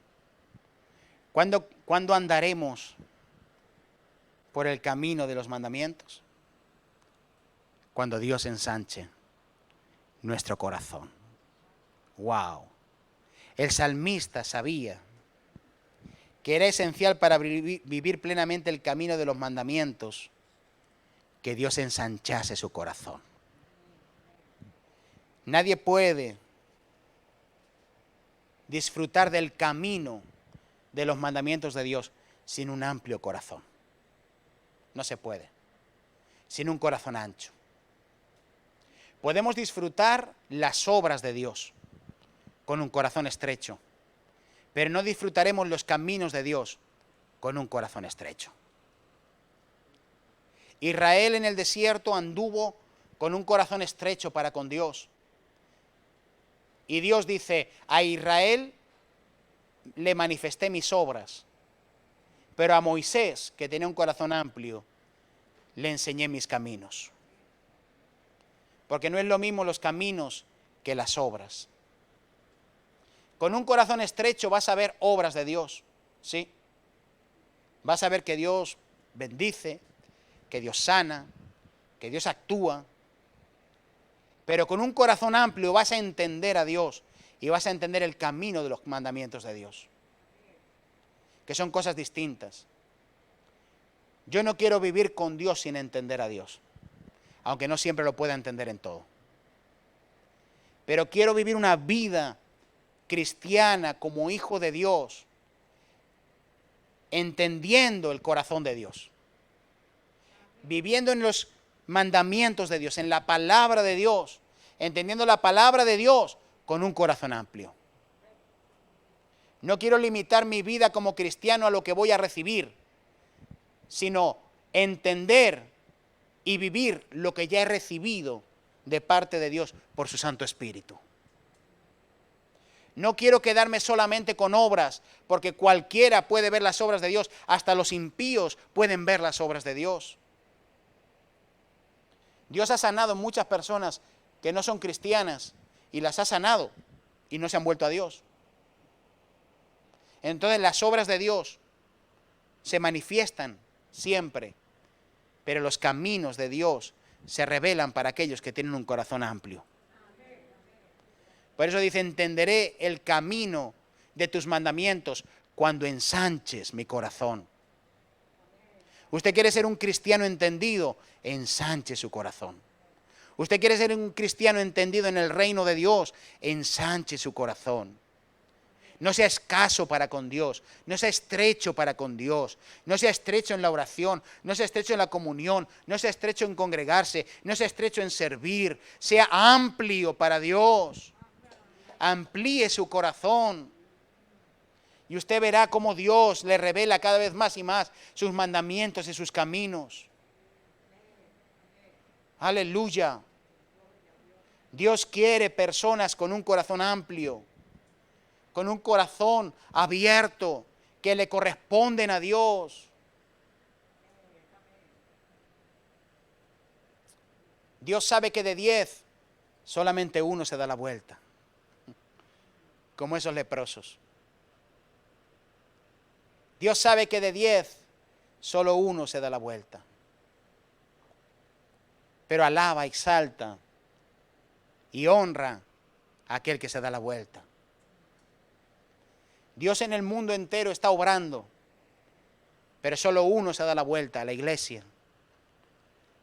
¿Cuándo andaremos por el camino de los mandamientos? Cuando Dios ensanche nuestro corazón. Wow. El salmista sabía que era esencial para vivir plenamente el camino de los mandamientos, que Dios ensanchase su corazón. Nadie puede disfrutar del camino de los mandamientos de Dios sin un amplio corazón. No se puede. Sin un corazón ancho. Podemos disfrutar las obras de Dios con un corazón estrecho, pero no disfrutaremos los caminos de Dios con un corazón estrecho. Israel en el desierto anduvo con un corazón estrecho para con Dios. Y Dios dice, a Israel le manifesté mis obras, pero a Moisés, que tenía un corazón amplio, le enseñé mis caminos. Porque no es lo mismo los caminos que las obras. Con un corazón estrecho vas a ver obras de Dios, ¿sí? Vas a ver que Dios bendice, que Dios sana, que Dios actúa. Pero con un corazón amplio vas a entender a Dios y vas a entender el camino de los mandamientos de Dios, que son cosas distintas. Yo no quiero vivir con Dios sin entender a Dios, aunque no siempre lo pueda entender en todo. Pero quiero vivir una vida cristiana como hijo de Dios, entendiendo el corazón de Dios, viviendo en los mandamientos de Dios, en la palabra de Dios, entendiendo la palabra de Dios con un corazón amplio. No quiero limitar mi vida como cristiano a lo que voy a recibir, sino entender y vivir lo que ya he recibido de parte de Dios por su Santo Espíritu. No quiero quedarme solamente con obras, porque cualquiera puede ver las obras de Dios, hasta los impíos pueden ver las obras de Dios. Dios ha sanado muchas personas que no son cristianas y las ha sanado y no se han vuelto a Dios. Entonces las obras de Dios se manifiestan siempre, pero los caminos de Dios se revelan para aquellos que tienen un corazón amplio. Por eso dice, entenderé el camino de tus mandamientos cuando ensanches mi corazón. Usted quiere ser un cristiano entendido, ensanche su corazón. Usted quiere ser un cristiano entendido en el reino de Dios, ensanche su corazón. No sea escaso para con Dios, no sea estrecho para con Dios, no sea estrecho en la oración, no sea estrecho en la comunión, no sea estrecho en congregarse, no sea estrecho en servir, sea amplio para Dios. Amplíe su corazón y usted verá cómo Dios le revela cada vez más y más sus mandamientos y sus caminos. Aleluya. Dios quiere personas con un corazón amplio, con un corazón abierto, que le corresponden a Dios. Dios sabe que de 10, solamente uno se da la vuelta, como esos leprosos. Dios sabe que de 10, solo uno se da la vuelta. Pero alaba, exalta y honra a aquel que se da la vuelta. Dios en el mundo entero está obrando, pero solo uno se da la vuelta, a la iglesia,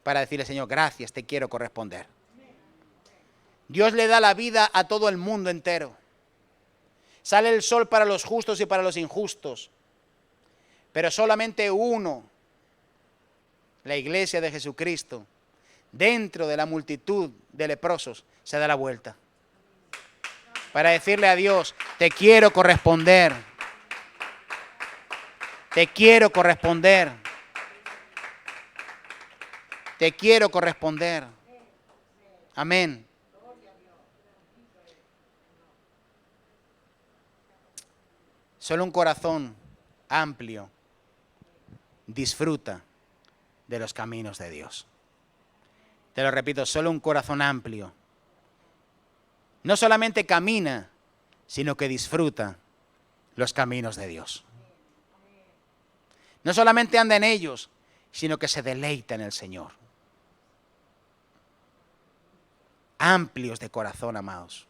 para decirle, Señor, gracias, te quiero corresponder. Dios le da la vida a todo el mundo entero. Sale el sol para los justos y para los injustos, pero solamente uno, la iglesia de Jesucristo, dentro de la multitud de leprosos, se da la vuelta para decirle a Dios, te quiero corresponder, te quiero corresponder, te quiero corresponder. Amén. Solo un corazón amplio disfruta de los caminos de Dios. Te lo repito, solo un corazón amplio no solamente camina, sino que disfruta los caminos de Dios. No solamente anda en ellos, sino que se deleita en el Señor. Amplios de corazón, amados.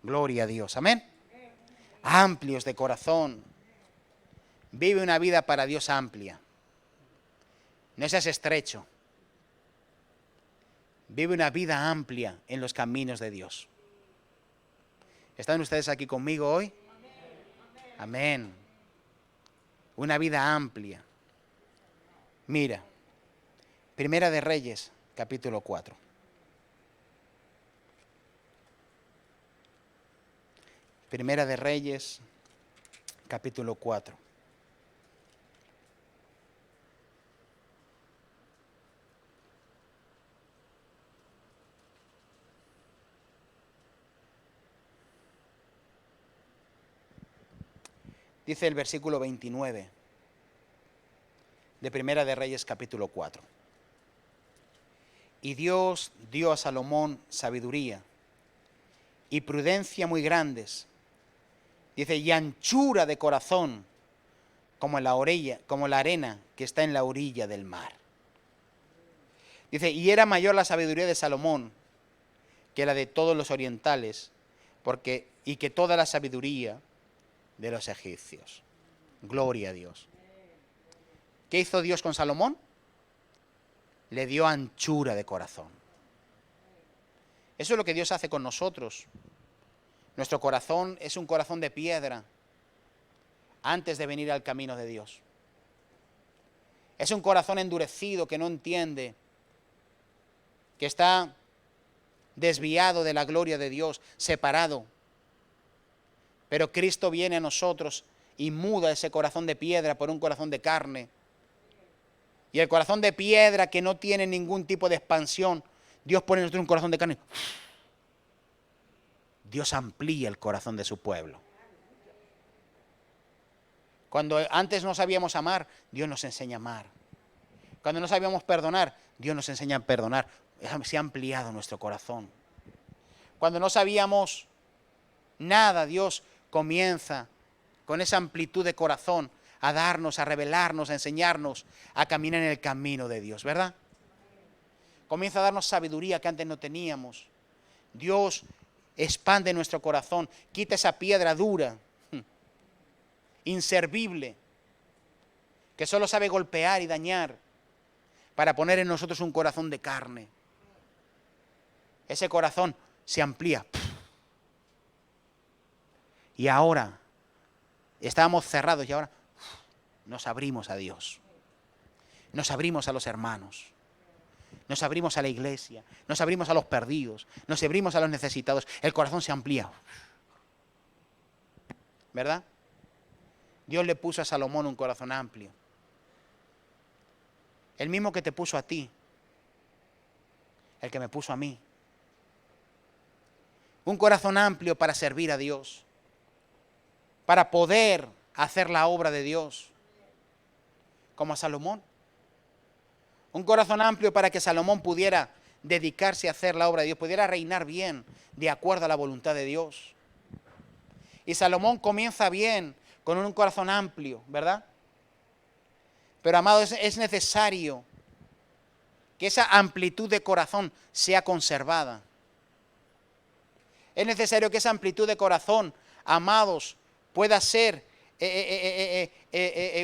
Gloria a Dios. Amén. Amplios de corazón. Vive una vida para Dios amplia. No seas estrecho. Vive una vida amplia en los caminos de Dios. ¿Están ustedes aquí conmigo hoy? Amén. Una vida amplia. Mira, Primera de Reyes, capítulo 4. Primera de Reyes, capítulo 4. Dice el versículo 29 de Primera de Reyes capítulo 4. Y Dios dio a Salomón sabiduría y prudencia muy grandes. Dice, y anchura de corazón como la arena que está en la orilla del mar. Dice, y era mayor la sabiduría de Salomón que la de todos los orientales, y que toda la sabiduría de los egipcios. Gloria a Dios. ¿Qué hizo Dios con Salomón? Le dio anchura de corazón. Eso es lo que Dios hace con nosotros. Nuestro corazón es un corazón de piedra antes de venir al camino de Dios. Es un corazón endurecido que no entiende, que está desviado de la gloria de Dios, separado. Pero Cristo viene a nosotros y muda ese corazón de piedra por un corazón de carne. Y el corazón de piedra que no tiene ningún tipo de expansión, Dios pone en nosotros un corazón de carne. Dios amplía el corazón de su pueblo. Cuando antes no sabíamos amar, Dios nos enseña a amar. Cuando no sabíamos perdonar, Dios nos enseña a perdonar. Se ha ampliado nuestro corazón. Cuando no sabíamos nada, Dios comienza con esa amplitud de corazón a darnos, a revelarnos, a enseñarnos a caminar en el camino de Dios, ¿verdad? Comienza a darnos sabiduría que antes no teníamos. Dios expande nuestro corazón, quita esa piedra dura, inservible, que solo sabe golpear y dañar, para poner en nosotros un corazón de carne. Ese corazón se amplía. Y ahora, estábamos cerrados y ahora nos abrimos a Dios. Nos abrimos a los hermanos. Nos abrimos a la iglesia. Nos abrimos a los perdidos. Nos abrimos a los necesitados. El corazón se amplía. ¿Verdad? Dios le puso a Salomón un corazón amplio. El mismo que te puso a ti. El que me puso a mí. Un corazón amplio para servir a Dios. Para poder hacer la obra de Dios. Como a Salomón. Un corazón amplio para que Salomón pudiera dedicarse a hacer la obra de Dios. Pudiera reinar bien de acuerdo a la voluntad de Dios. Y Salomón comienza bien con un corazón amplio, ¿verdad? Pero, amado, es necesario que esa amplitud de corazón sea conservada. Es necesario que esa amplitud de corazón, amados, pueda ser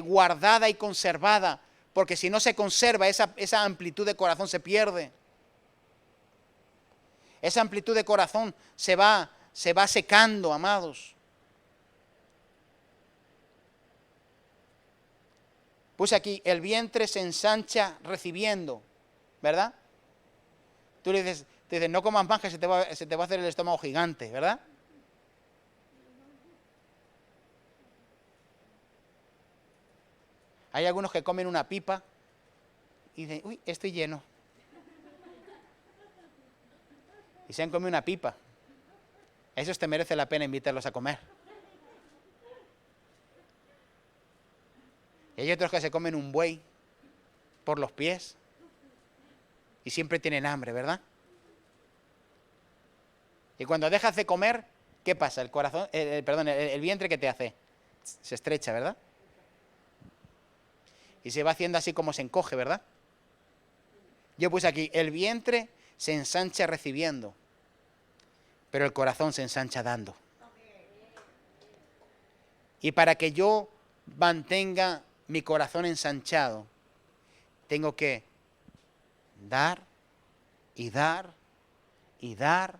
guardada y conservada, porque si no se conserva, esa amplitud de corazón se pierde. Esa amplitud de corazón se va secando, amados. Puse aquí, el vientre se ensancha recibiendo, ¿verdad? Tú le dices, no comas más que se te va a hacer el estómago gigante, ¿verdad? Hay algunos que comen una pipa y dicen, uy, estoy lleno. Y se han comido una pipa. Esos te merece la pena invitarlos a comer. Y hay otros que se comen un buey por los pies y siempre tienen hambre, ¿verdad? Y cuando dejas de comer, ¿qué pasa? El vientre, ¿qué te hace? Se estrecha, ¿verdad? Y se va haciendo así como se encoge, ¿verdad? Yo puse aquí, el vientre se ensancha recibiendo, pero el corazón se ensancha dando. Y para que yo mantenga mi corazón ensanchado, tengo que dar y dar y dar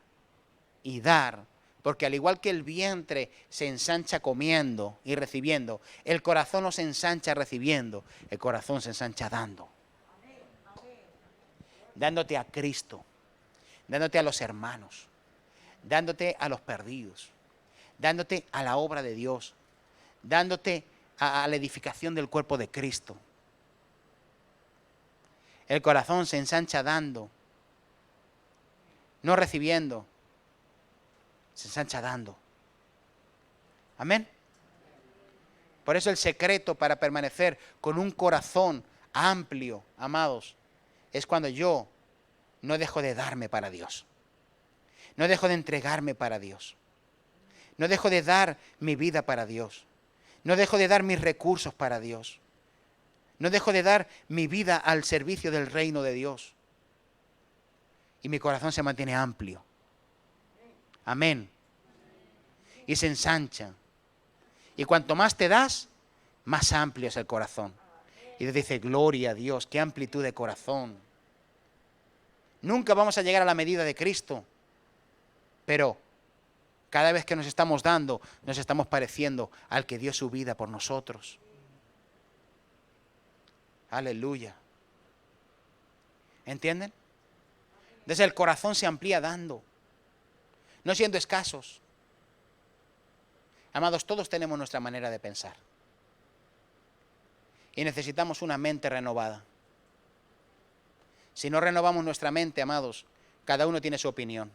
y dar. Porque al igual que el vientre se ensancha comiendo y recibiendo, el corazón no se ensancha recibiendo, el corazón se ensancha dando. Dándote a Cristo, dándote a los hermanos, dándote a los perdidos, dándote a la obra de Dios, dándote a la edificación del cuerpo de Cristo. El corazón se ensancha dando, no recibiendo, se ensancha dando. Amén. Por eso el secreto para permanecer con un corazón amplio, amados, es cuando yo no dejo de darme para Dios. No dejo de entregarme para Dios. No dejo de dar mi vida para Dios. No dejo de dar mis recursos para Dios. No dejo de dar mi vida al servicio del reino de Dios. Y mi corazón se mantiene amplio. Amén. Y se ensancha. Y cuanto más te das, más amplio es el corazón. Y Dios dice, gloria a Dios, qué amplitud de corazón. Nunca vamos a llegar a la medida de Cristo, pero cada vez que nos estamos dando, nos estamos pareciendo al que dio su vida por nosotros. Aleluya. ¿Entienden? Desde el corazón se amplía dando, no siendo escasos. Amados, todos tenemos nuestra manera de pensar. Y necesitamos una mente renovada. Si no renovamos nuestra mente, amados, cada uno tiene su opinión.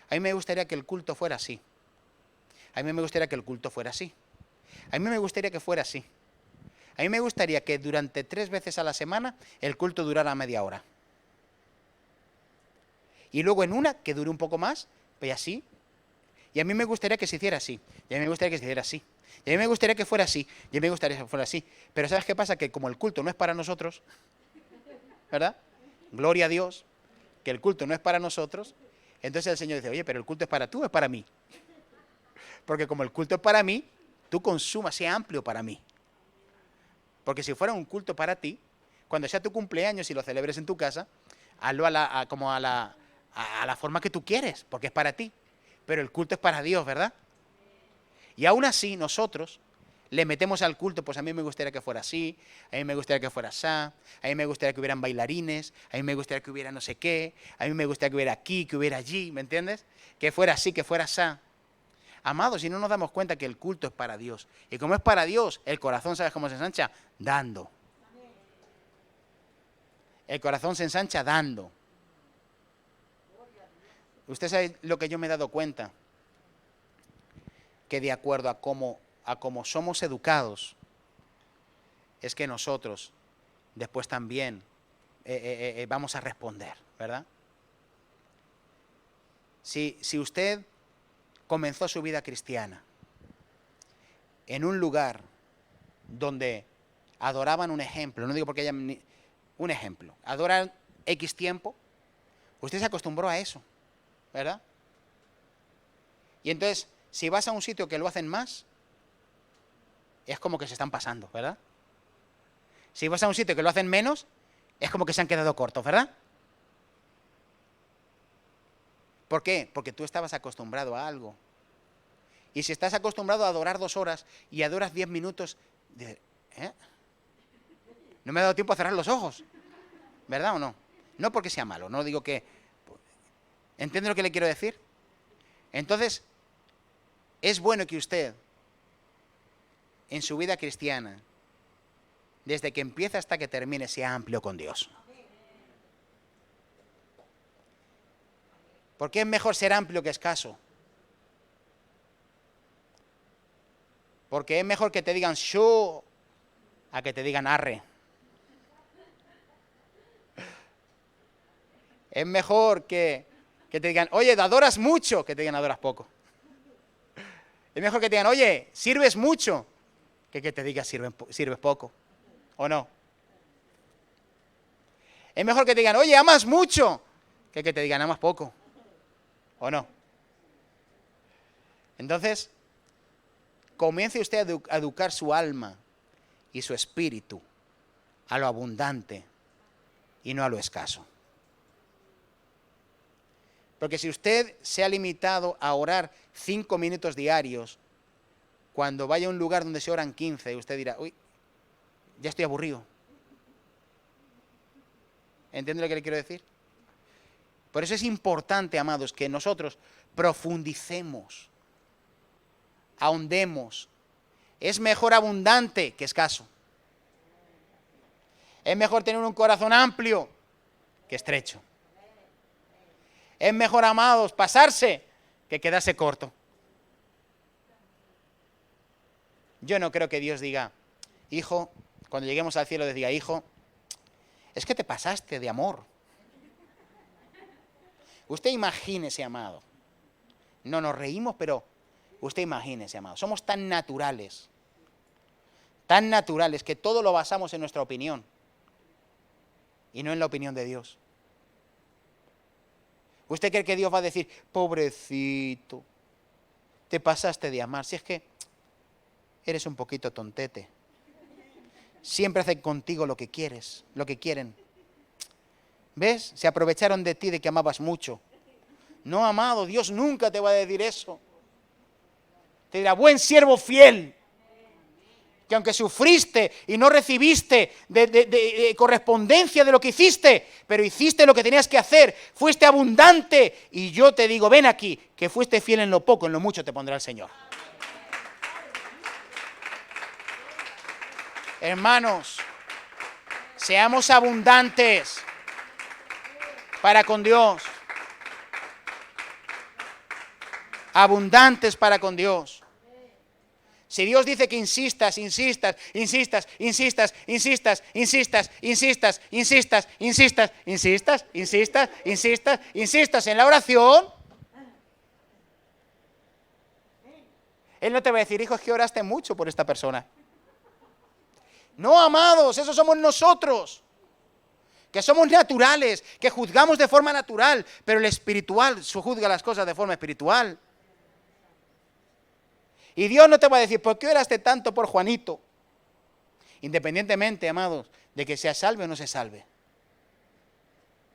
A mí me gustaría que el culto fuera así. A mí me gustaría que el culto fuera así. A mí me gustaría que fuera así. A mí me gustaría que durante 3 veces a la semana el culto durara media hora. Y luego en una que dure un poco más, pues así. Y a mí me gustaría que se hiciera así. Y a mí me gustaría que se hiciera así. Y a mí me gustaría que fuera así. Y a mí me gustaría que fuera así. Pero ¿sabes qué pasa? Que como el culto no es para nosotros, ¿verdad? Gloria a Dios, que el culto no es para nosotros. Entonces el Señor dice, oye, pero el culto es para tú o es para mí. Porque como el culto es para mí, tú consumas, sea amplio para mí. Porque si fuera un culto para ti, cuando sea tu cumpleaños y lo celebres en tu casa, hazlo a la forma que tú quieres, porque es para ti. Pero el culto es para Dios, ¿verdad? Y aún así nosotros le metemos al culto, pues a mí me gustaría que fuera así, a mí me gustaría que fuera así, a mí me gustaría que hubieran bailarines, a mí me gustaría que hubiera no sé qué, a mí me gustaría que hubiera aquí, que hubiera allí, ¿me entiendes? Que fuera así, que fuera así. Amados, si no nos damos cuenta que el culto es para Dios. Y como es para Dios, el corazón, ¿sabes cómo se ensancha? Dando. El corazón se ensancha dando. Usted sabe lo que yo me he dado cuenta, que de acuerdo a cómo somos educados, es que nosotros después también vamos a responder, ¿verdad? Si usted comenzó su vida cristiana en un lugar donde adoraban un ejemplo, no digo porque hayan un ejemplo, adoran X tiempo, usted se acostumbró a eso, ¿verdad? Y entonces, si vas a un sitio que lo hacen más, es como que se están pasando, ¿verdad? Si vas a un sitio que lo hacen menos, es como que se han quedado cortos, ¿verdad? ¿Por qué? Porque tú estabas acostumbrado a algo. Y si estás acostumbrado a adorar 2 horas y adoras 10 minutos, no me ha dado tiempo a cerrar los ojos, ¿verdad o no? No porque sea malo, no digo que... ¿Entiende lo que le quiero decir? Entonces, es bueno que usted, en su vida cristiana, desde que empieza hasta que termine, sea amplio con Dios. Porque es mejor ser amplio que escaso. Porque es mejor que te digan shu a que te digan arre. Es mejor que te digan, oye, adoras mucho, que te digan adoras poco. Es mejor que te digan, oye, sirves mucho, que te digas sirves poco. ¿O no? Es mejor que te digan, oye, amas mucho, que te digan amas poco. ¿O no? Entonces, comience usted a educar su alma y su espíritu a lo abundante y no a lo escaso. Porque si usted se ha limitado a orar 5 minutos diarios, cuando vaya a un lugar donde se oran 15, usted dirá, uy, ya estoy aburrido. ¿Entiende lo que le quiero decir? Por eso es importante, amados, que nosotros profundicemos, ahondemos. Es mejor abundante que escaso. Es mejor tener un corazón amplio que estrecho. Es mejor, amados, pasarse que quedarse corto. Yo no creo que Dios diga, hijo, cuando lleguemos al cielo, diga, hijo, es que te pasaste de amor. Usted imagínese, amado. No nos reímos, pero usted imagínese, amado. Somos tan naturales que todo lo basamos en nuestra opinión y no en la opinión de Dios. ¿Usted cree que Dios va a decir, pobrecito, te pasaste de amar? Si es que eres un poquito tontete. Siempre hacen contigo lo que quieres, lo que quieren. ¿Ves? Se aprovecharon de ti, de que amabas mucho. No, amado, Dios nunca te va a decir eso. Te dirá, buen siervo fiel, que aunque sufriste y no recibiste de correspondencia de lo que hiciste, pero hiciste lo que tenías que hacer, fuiste abundante, y yo te digo, ven aquí, que fuiste fiel en lo poco, en lo mucho te pondrá el Señor. Hermanos, seamos abundantes para con Dios. abundantes para con Dios. Si Dios dice que insistas, insistas, insistas, insistas, insistas, insistas, insistas, insistas, insistas, insistas, insistas, insistas, insistas en la oración, Él no te va a decir, hijo, es que oraste mucho por esta persona. No, amados, esos somos nosotros, que somos naturales, que juzgamos de forma natural, pero el espiritual juzga las cosas de forma espiritual. Y Dios no te va a decir, ¿por qué oraste tanto por Juanito? Independientemente, amados, de que sea salve o no se salve.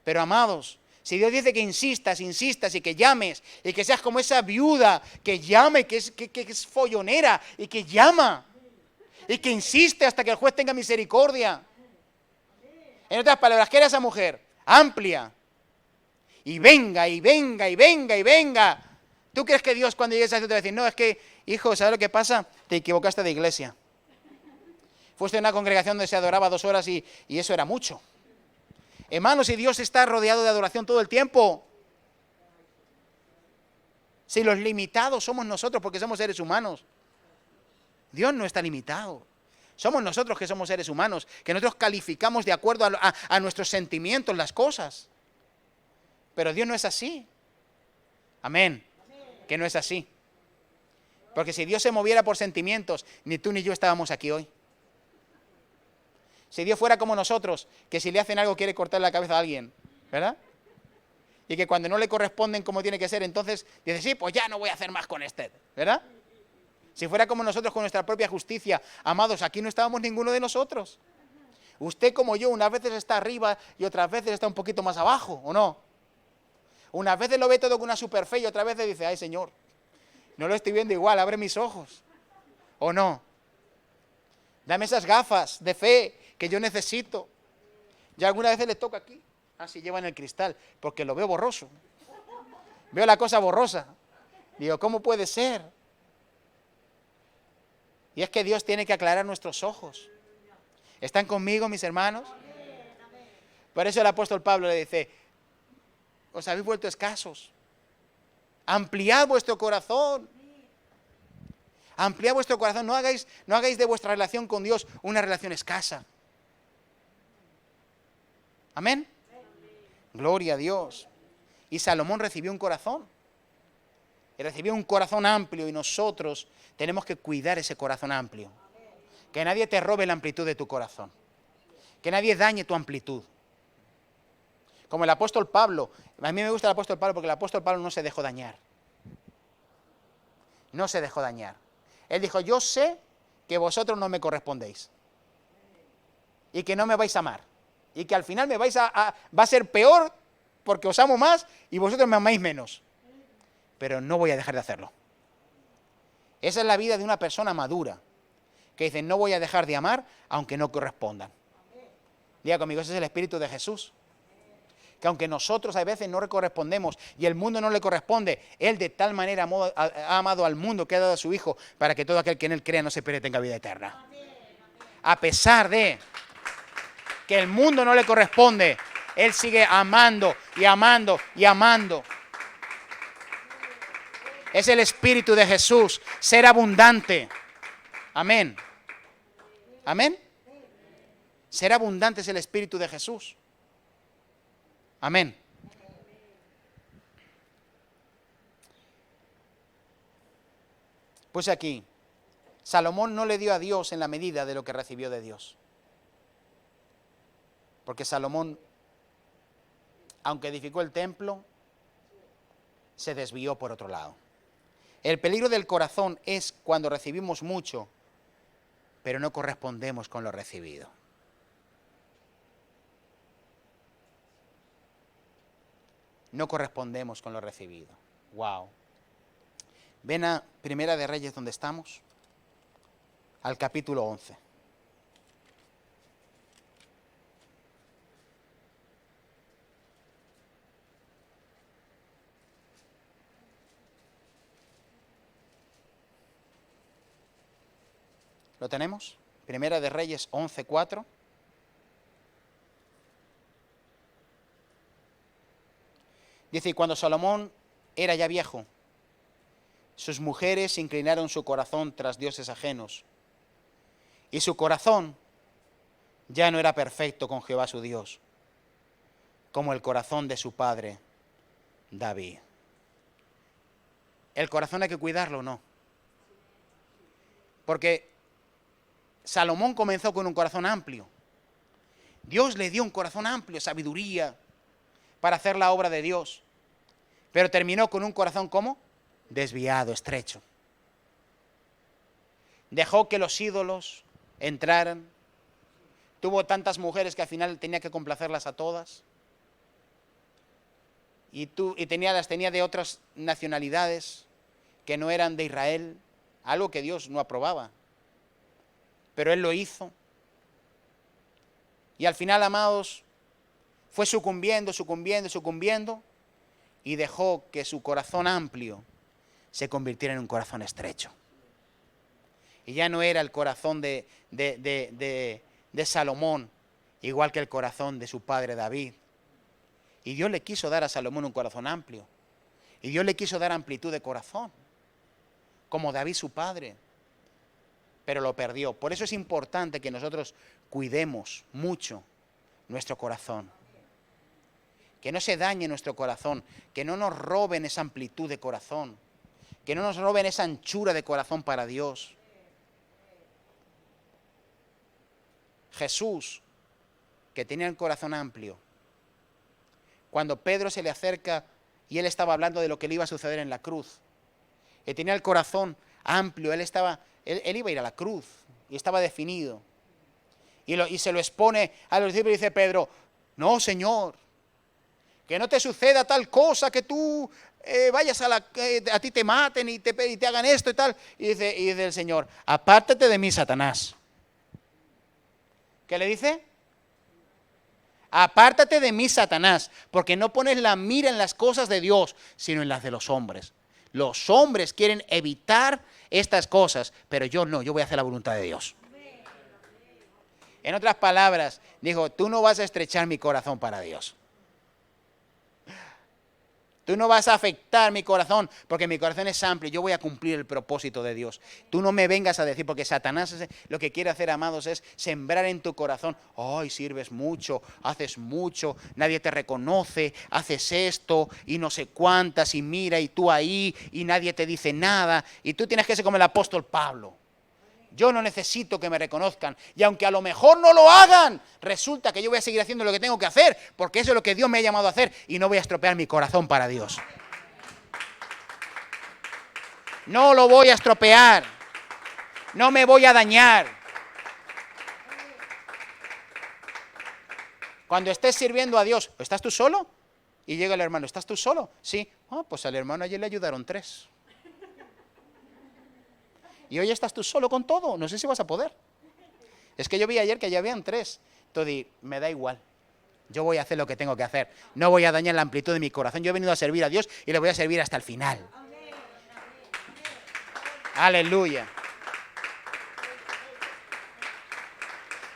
Pero, amados, si Dios dice que insistas, insistas y que llames, y que seas como esa viuda que llame, que es follonera y que llama, y que insiste hasta que el juez tenga misericordia. En otras palabras, que era esa mujer amplia, y venga, y venga, y venga, y venga. ¿Tú crees que Dios cuando llegues a eso te va a decir, no, es que, hijo, ¿sabes lo que pasa? Te equivocaste de iglesia. Fuiste a una congregación donde se adoraba 2 horas y eso era mucho. Hermanos, si Dios está rodeado de adoración todo el tiempo. Si los limitados somos nosotros porque somos seres humanos. Dios no está limitado. Somos nosotros que somos seres humanos, que nosotros calificamos de acuerdo a nuestros sentimientos las cosas. Pero Dios no es así. Amén. Que no es así. Porque si Dios se moviera por sentimientos, ni tú ni yo estábamos aquí hoy. Si Dios fuera como nosotros, que si le hacen algo quiere cortar la cabeza a alguien, ¿verdad? Y que cuando no le corresponden como tiene que ser, entonces dice, sí, pues ya no voy a hacer más con este, ¿verdad? Si fuera como nosotros con nuestra propia justicia, amados, aquí no estábamos ninguno de nosotros. Usted como yo, unas veces está arriba y otras veces está un poquito más abajo, ¿o no? Unas veces lo ve todo con una super fe y otras veces dice, ay Señor, no lo estoy viendo igual, abre mis ojos. ¿O no? Dame esas gafas de fe que yo necesito. Ya algunas veces le toca aquí, así llevan el cristal, porque lo veo borroso. Veo la cosa borrosa. Digo, ¿cómo puede ser? Y es que Dios tiene que aclarar nuestros ojos. ¿Están conmigo, mis hermanos? Por eso el apóstol Pablo le dice, os habéis vuelto escasos. Ampliad vuestro corazón. Ampliad vuestro corazón. No hagáis de vuestra relación con Dios una relación escasa. Amén. Gloria a Dios. Y Salomón recibió un corazón. Y recibió un corazón amplio y nosotros tenemos que cuidar ese corazón amplio. Que nadie te robe la amplitud de tu corazón. Que nadie dañe tu amplitud. Como el apóstol Pablo. A mí me gusta el apóstol Pablo porque el apóstol Pablo no se dejó dañar. No se dejó dañar. Él dijo, yo sé que vosotros no me correspondéis. Y que no me vais a amar. Y que al final me vais va a ser peor porque os amo más y vosotros me amáis menos. Pero no voy a dejar de hacerlo. Esa es la vida de una persona madura. Que dice, no voy a dejar de amar aunque no correspondan. Diga conmigo, ese es el espíritu de Jesús. Que aunque nosotros a veces no le correspondemos y el mundo no le corresponde, Él de tal manera ha amado al mundo que ha dado a su Hijo para que todo aquel que en Él crea no se pierda, tenga vida eterna. A pesar de que el mundo no le corresponde, Él sigue amando y amando y amando. Es el espíritu de Jesús, ser abundante. Amén. Amén. Ser abundante es el espíritu de Jesús. Amén. Pues aquí, Salomón no le dio a Dios en la medida de lo que recibió de Dios. Porque Salomón, aunque edificó el templo, se desvió por otro lado. El peligro del corazón es cuando recibimos mucho, pero no correspondemos con lo recibido. No correspondemos con lo recibido. Wow. Ven a Primera de Reyes donde estamos, al capítulo 11. ¿Lo tenemos? Primera de Reyes 11:4. Dice, y cuando Salomón era ya viejo, sus mujeres inclinaron su corazón tras dioses ajenos. Y su corazón ya no era perfecto con Jehová su Dios, como el corazón de su padre David. ¿El corazón hay que cuidarlo o no? Porque Salomón comenzó con un corazón amplio. Dios le dio un corazón amplio, sabiduría para hacer la obra de Dios. Pero terminó con un corazón ¿cómo? Desviado, estrecho. Dejó que los ídolos entraran. Tuvo tantas mujeres que al final tenía que complacerlas a todas. Y las tenía de otras nacionalidades que no eran de Israel. Algo que Dios no aprobaba. Pero él lo hizo. Y al final, amados, fue sucumbiendo y dejó que su corazón amplio se convirtiera en un corazón estrecho. Y ya no era el corazón de Salomón, igual que el corazón de su padre David. Y Dios le quiso dar a Salomón un corazón amplio. Y Dios le quiso dar amplitud de corazón, como David su padre. Pero lo perdió. Por eso es importante que nosotros cuidemos mucho nuestro corazón. Que no se dañe nuestro corazón, que no nos roben esa amplitud de corazón, que no nos roben esa anchura de corazón para Dios. Jesús, que tenía el corazón amplio, cuando Pedro se le acerca y él estaba hablando de lo que le iba a suceder en la cruz, y tenía el corazón amplio, él iba a ir a la cruz y estaba definido. Y se lo expone a los discípulos y dice Pedro, no, Señor, que no te suceda tal cosa, que tú vayas a ti te maten y te hagan esto y tal. Y dice el Señor, apártate de mí, Satanás. ¿Qué le dice? Apártate de mí, Satanás, porque no pones la mira en las cosas de Dios, sino en las de los hombres. Los hombres quieren evitar estas cosas, pero yo no, yo voy a hacer la voluntad de Dios. En otras palabras, dijo, tú no vas a estrechar mi corazón para Dios. Tú no vas a afectar mi corazón, porque mi corazón es amplio, yo voy a cumplir el propósito de Dios. Tú no me vengas a decir, porque Satanás lo que quiere hacer, amados, es sembrar en tu corazón, ay, sirves mucho, haces mucho, nadie te reconoce, haces esto, y no sé cuántas, y mira, y tú ahí, y nadie te dice nada, y tú tienes que ser como el apóstol Pablo. Yo no necesito que me reconozcan, y aunque a lo mejor no lo hagan, resulta que yo voy a seguir haciendo lo que tengo que hacer, porque eso es lo que Dios me ha llamado a hacer, y no voy a estropear mi corazón para Dios. No lo voy a estropear, no me voy a dañar. Cuando estés sirviendo a Dios, ¿estás tú solo? Y llega el hermano, ¿estás tú solo? Sí. Pues al hermano ayer le ayudaron 3. Y hoy estás tú solo con todo, no sé si vas a poder. Es que yo vi ayer que ya habían 3. Entonces, me da igual. Yo voy a hacer lo que tengo que hacer. No voy a dañar la amplitud de mi corazón. Yo he venido a servir a Dios y le voy a servir hasta el final. Aleluya.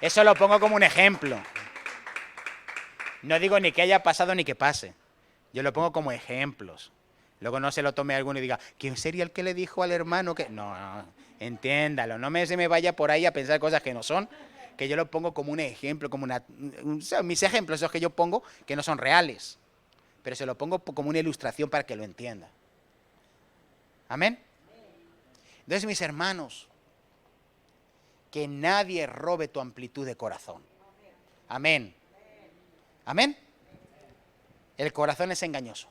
Eso lo pongo como un ejemplo. No digo ni que haya pasado ni que pase. Yo lo pongo como ejemplos. Luego no se lo tome alguno y diga, ¿quién sería el que le dijo al hermano que...? No, entiéndalo, no se me vaya por ahí a pensar cosas que no son, que yo lo pongo como un ejemplo, como mis ejemplos, esos que yo pongo, que no son reales, pero se lo pongo como una ilustración para que lo entienda. ¿Amén? Entonces, mis hermanos, que nadie robe tu amplitud de corazón. Amén. Amén. El corazón es engañoso.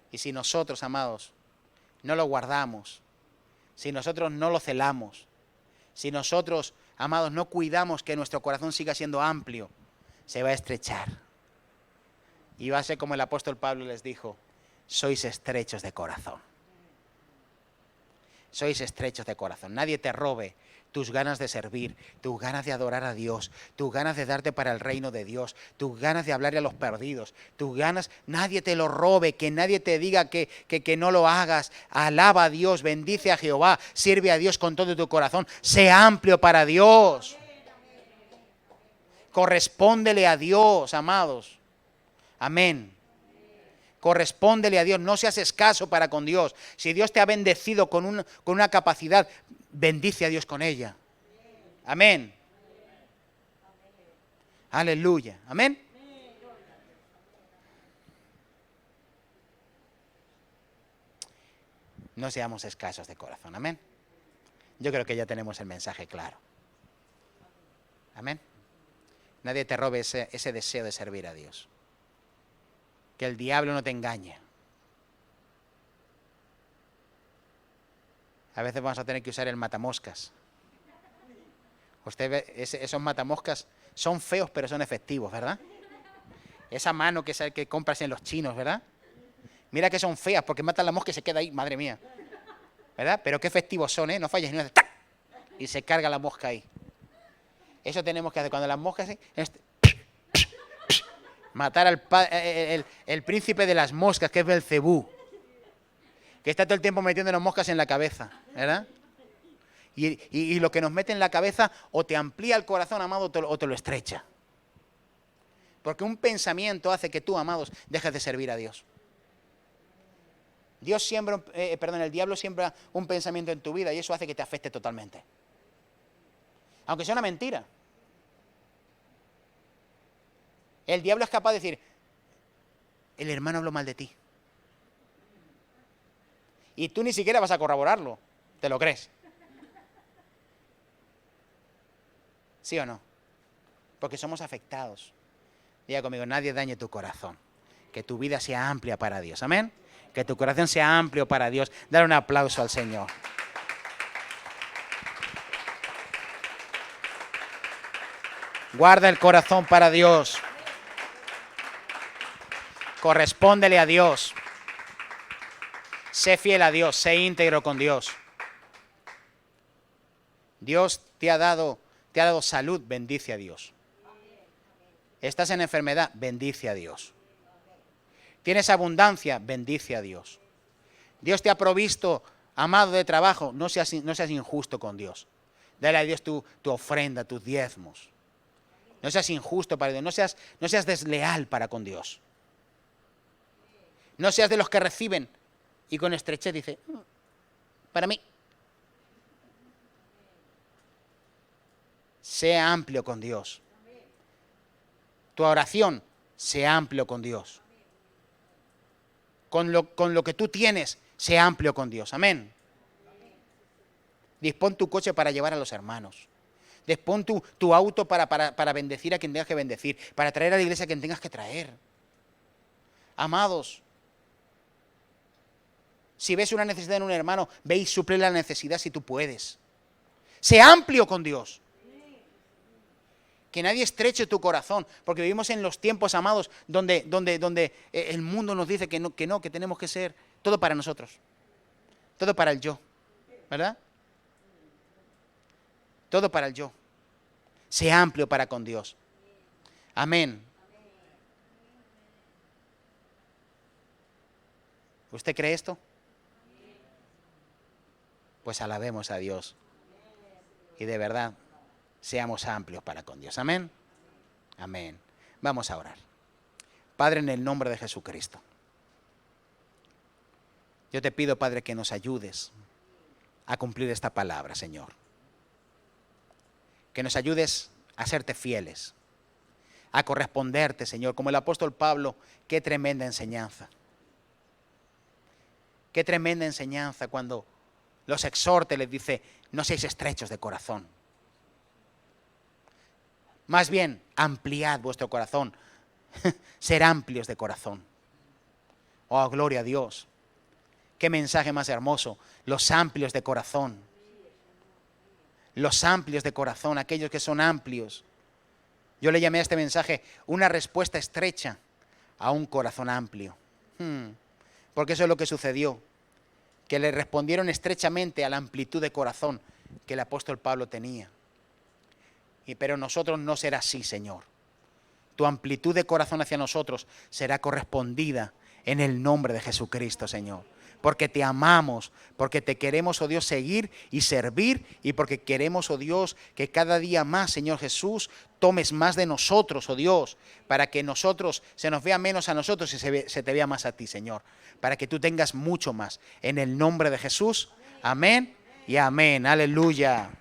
Y si nosotros, amados, no lo guardamos, si nosotros no lo celamos, si nosotros, amados, no cuidamos que nuestro corazón siga siendo amplio, se va a estrechar. Y va a ser como el apóstol Pablo les dijo, sois estrechos de corazón. Sois estrechos de corazón. Nadie te robe tus ganas de servir, tus ganas de adorar a Dios, tus ganas de darte para el reino de Dios, tus ganas de hablarle a los perdidos, tus ganas, nadie te lo robe, que nadie te diga que no lo hagas. Alaba a Dios, bendice a Jehová, sirve a Dios con todo tu corazón, sea amplio para Dios. Correspóndele a Dios, amados. Amén. Correspóndele a Dios, no seas escaso para con Dios. Si Dios te ha bendecido con una capacidad, bendice a Dios con ella. Amén. Aleluya. Amén. No seamos escasos de corazón. Amén. Yo creo que ya tenemos el mensaje claro. Amén. Nadie te robe ese deseo de servir a Dios. Que el diablo no te engañe. A veces vamos a tener que usar el matamoscas. Usted ve, esos matamoscas son feos, pero son efectivos, ¿verdad? Esa mano que es el que compras en los chinos, ¿verdad? Mira que son feas porque matan la mosca y se queda ahí, madre mía. ¿Verdad? Pero qué efectivos son, ¿eh? No falles ni una. ¡Tac! Y se carga la mosca ahí. Eso tenemos que hacer cuando las moscas... matar el príncipe de las moscas, que es Belcebú, que está todo el tiempo metiéndonos moscas en la cabeza, ¿verdad? Y lo que nos mete en la cabeza o te amplía el corazón, amado, o te lo estrecha. Porque un pensamiento hace que tú, amados, dejes de servir a Dios. El diablo siembra un pensamiento en tu vida y eso hace que te afecte totalmente. Aunque sea una mentira. El diablo es capaz de decir, el hermano habló mal de ti. Y tú ni siquiera vas a corroborarlo. ¿Te lo crees? ¿Sí o no? Porque somos afectados. Diga conmigo, nadie dañe tu corazón. Que tu vida sea amplia para Dios. Amén. Que tu corazón sea amplio para Dios. Dale un aplauso al Señor. Guarda el corazón para Dios. Correspóndele a Dios. Sé fiel a Dios, sé íntegro con Dios. Dios te ha dado salud, bendice a Dios. Estás en enfermedad, bendice a Dios. Tienes abundancia, bendice a Dios. Dios te ha provisto, amado, de trabajo, no seas injusto con Dios. Dale a Dios tu ofrenda, tus diezmos. No seas injusto para Dios, no seas desleal para con Dios. No seas de los que reciben y con estrechez dice, para mí. Sea amplio con Dios. Tu oración, sea amplio con Dios. Con lo que tú tienes, sea amplio con Dios. Amén. Dispón tu coche para llevar a los hermanos. Dispón tu auto para bendecir a quien tengas que bendecir. Para traer a la iglesia a quien tengas que traer. Amados, si ves una necesidad en un hermano, ve y suple la necesidad si tú puedes. Sé amplio con Dios. Que nadie estreche tu corazón, porque vivimos en los tiempos, amados, donde el mundo nos dice que tenemos que ser todo para nosotros. Todo para el yo. ¿Verdad? Todo para el yo. Sé amplio para con Dios. Amén. ¿Usted cree esto? Pues alabemos a Dios. Y de verdad, seamos amplios para con Dios. Amén. Amén. Vamos a orar. Padre, en el nombre de Jesucristo. Yo te pido, Padre, que nos ayudes a cumplir esta palabra, Señor. Que nos ayudes a serte fieles, a corresponderte, Señor. Como el apóstol Pablo, qué tremenda enseñanza. Qué tremenda enseñanza cuando los exhorta y les dice, no seáis estrechos de corazón. Más bien, ampliad vuestro corazón. Ser amplios de corazón. Oh, gloria a Dios. Qué mensaje más hermoso. Los amplios de corazón. Los amplios de corazón, aquellos que son amplios. Yo le llamé a este mensaje una respuesta estrecha a un corazón amplio. Porque eso es lo que sucedió. Que le respondieron estrechamente a la amplitud de corazón que el apóstol Pablo tenía. Pero nosotros no será así, Señor. Tu amplitud de corazón hacia nosotros será correspondida en el nombre de Jesucristo, Señor. porque te amamos, porque te queremos, oh Dios, seguir y servir, y porque queremos, oh Dios, que cada día más, Señor Jesús, tomes más de nosotros, oh Dios, para que nosotros, se nos vea menos a nosotros y se te vea más a ti, Señor, para que tú tengas mucho más. En el nombre de Jesús, amén y amén. Aleluya.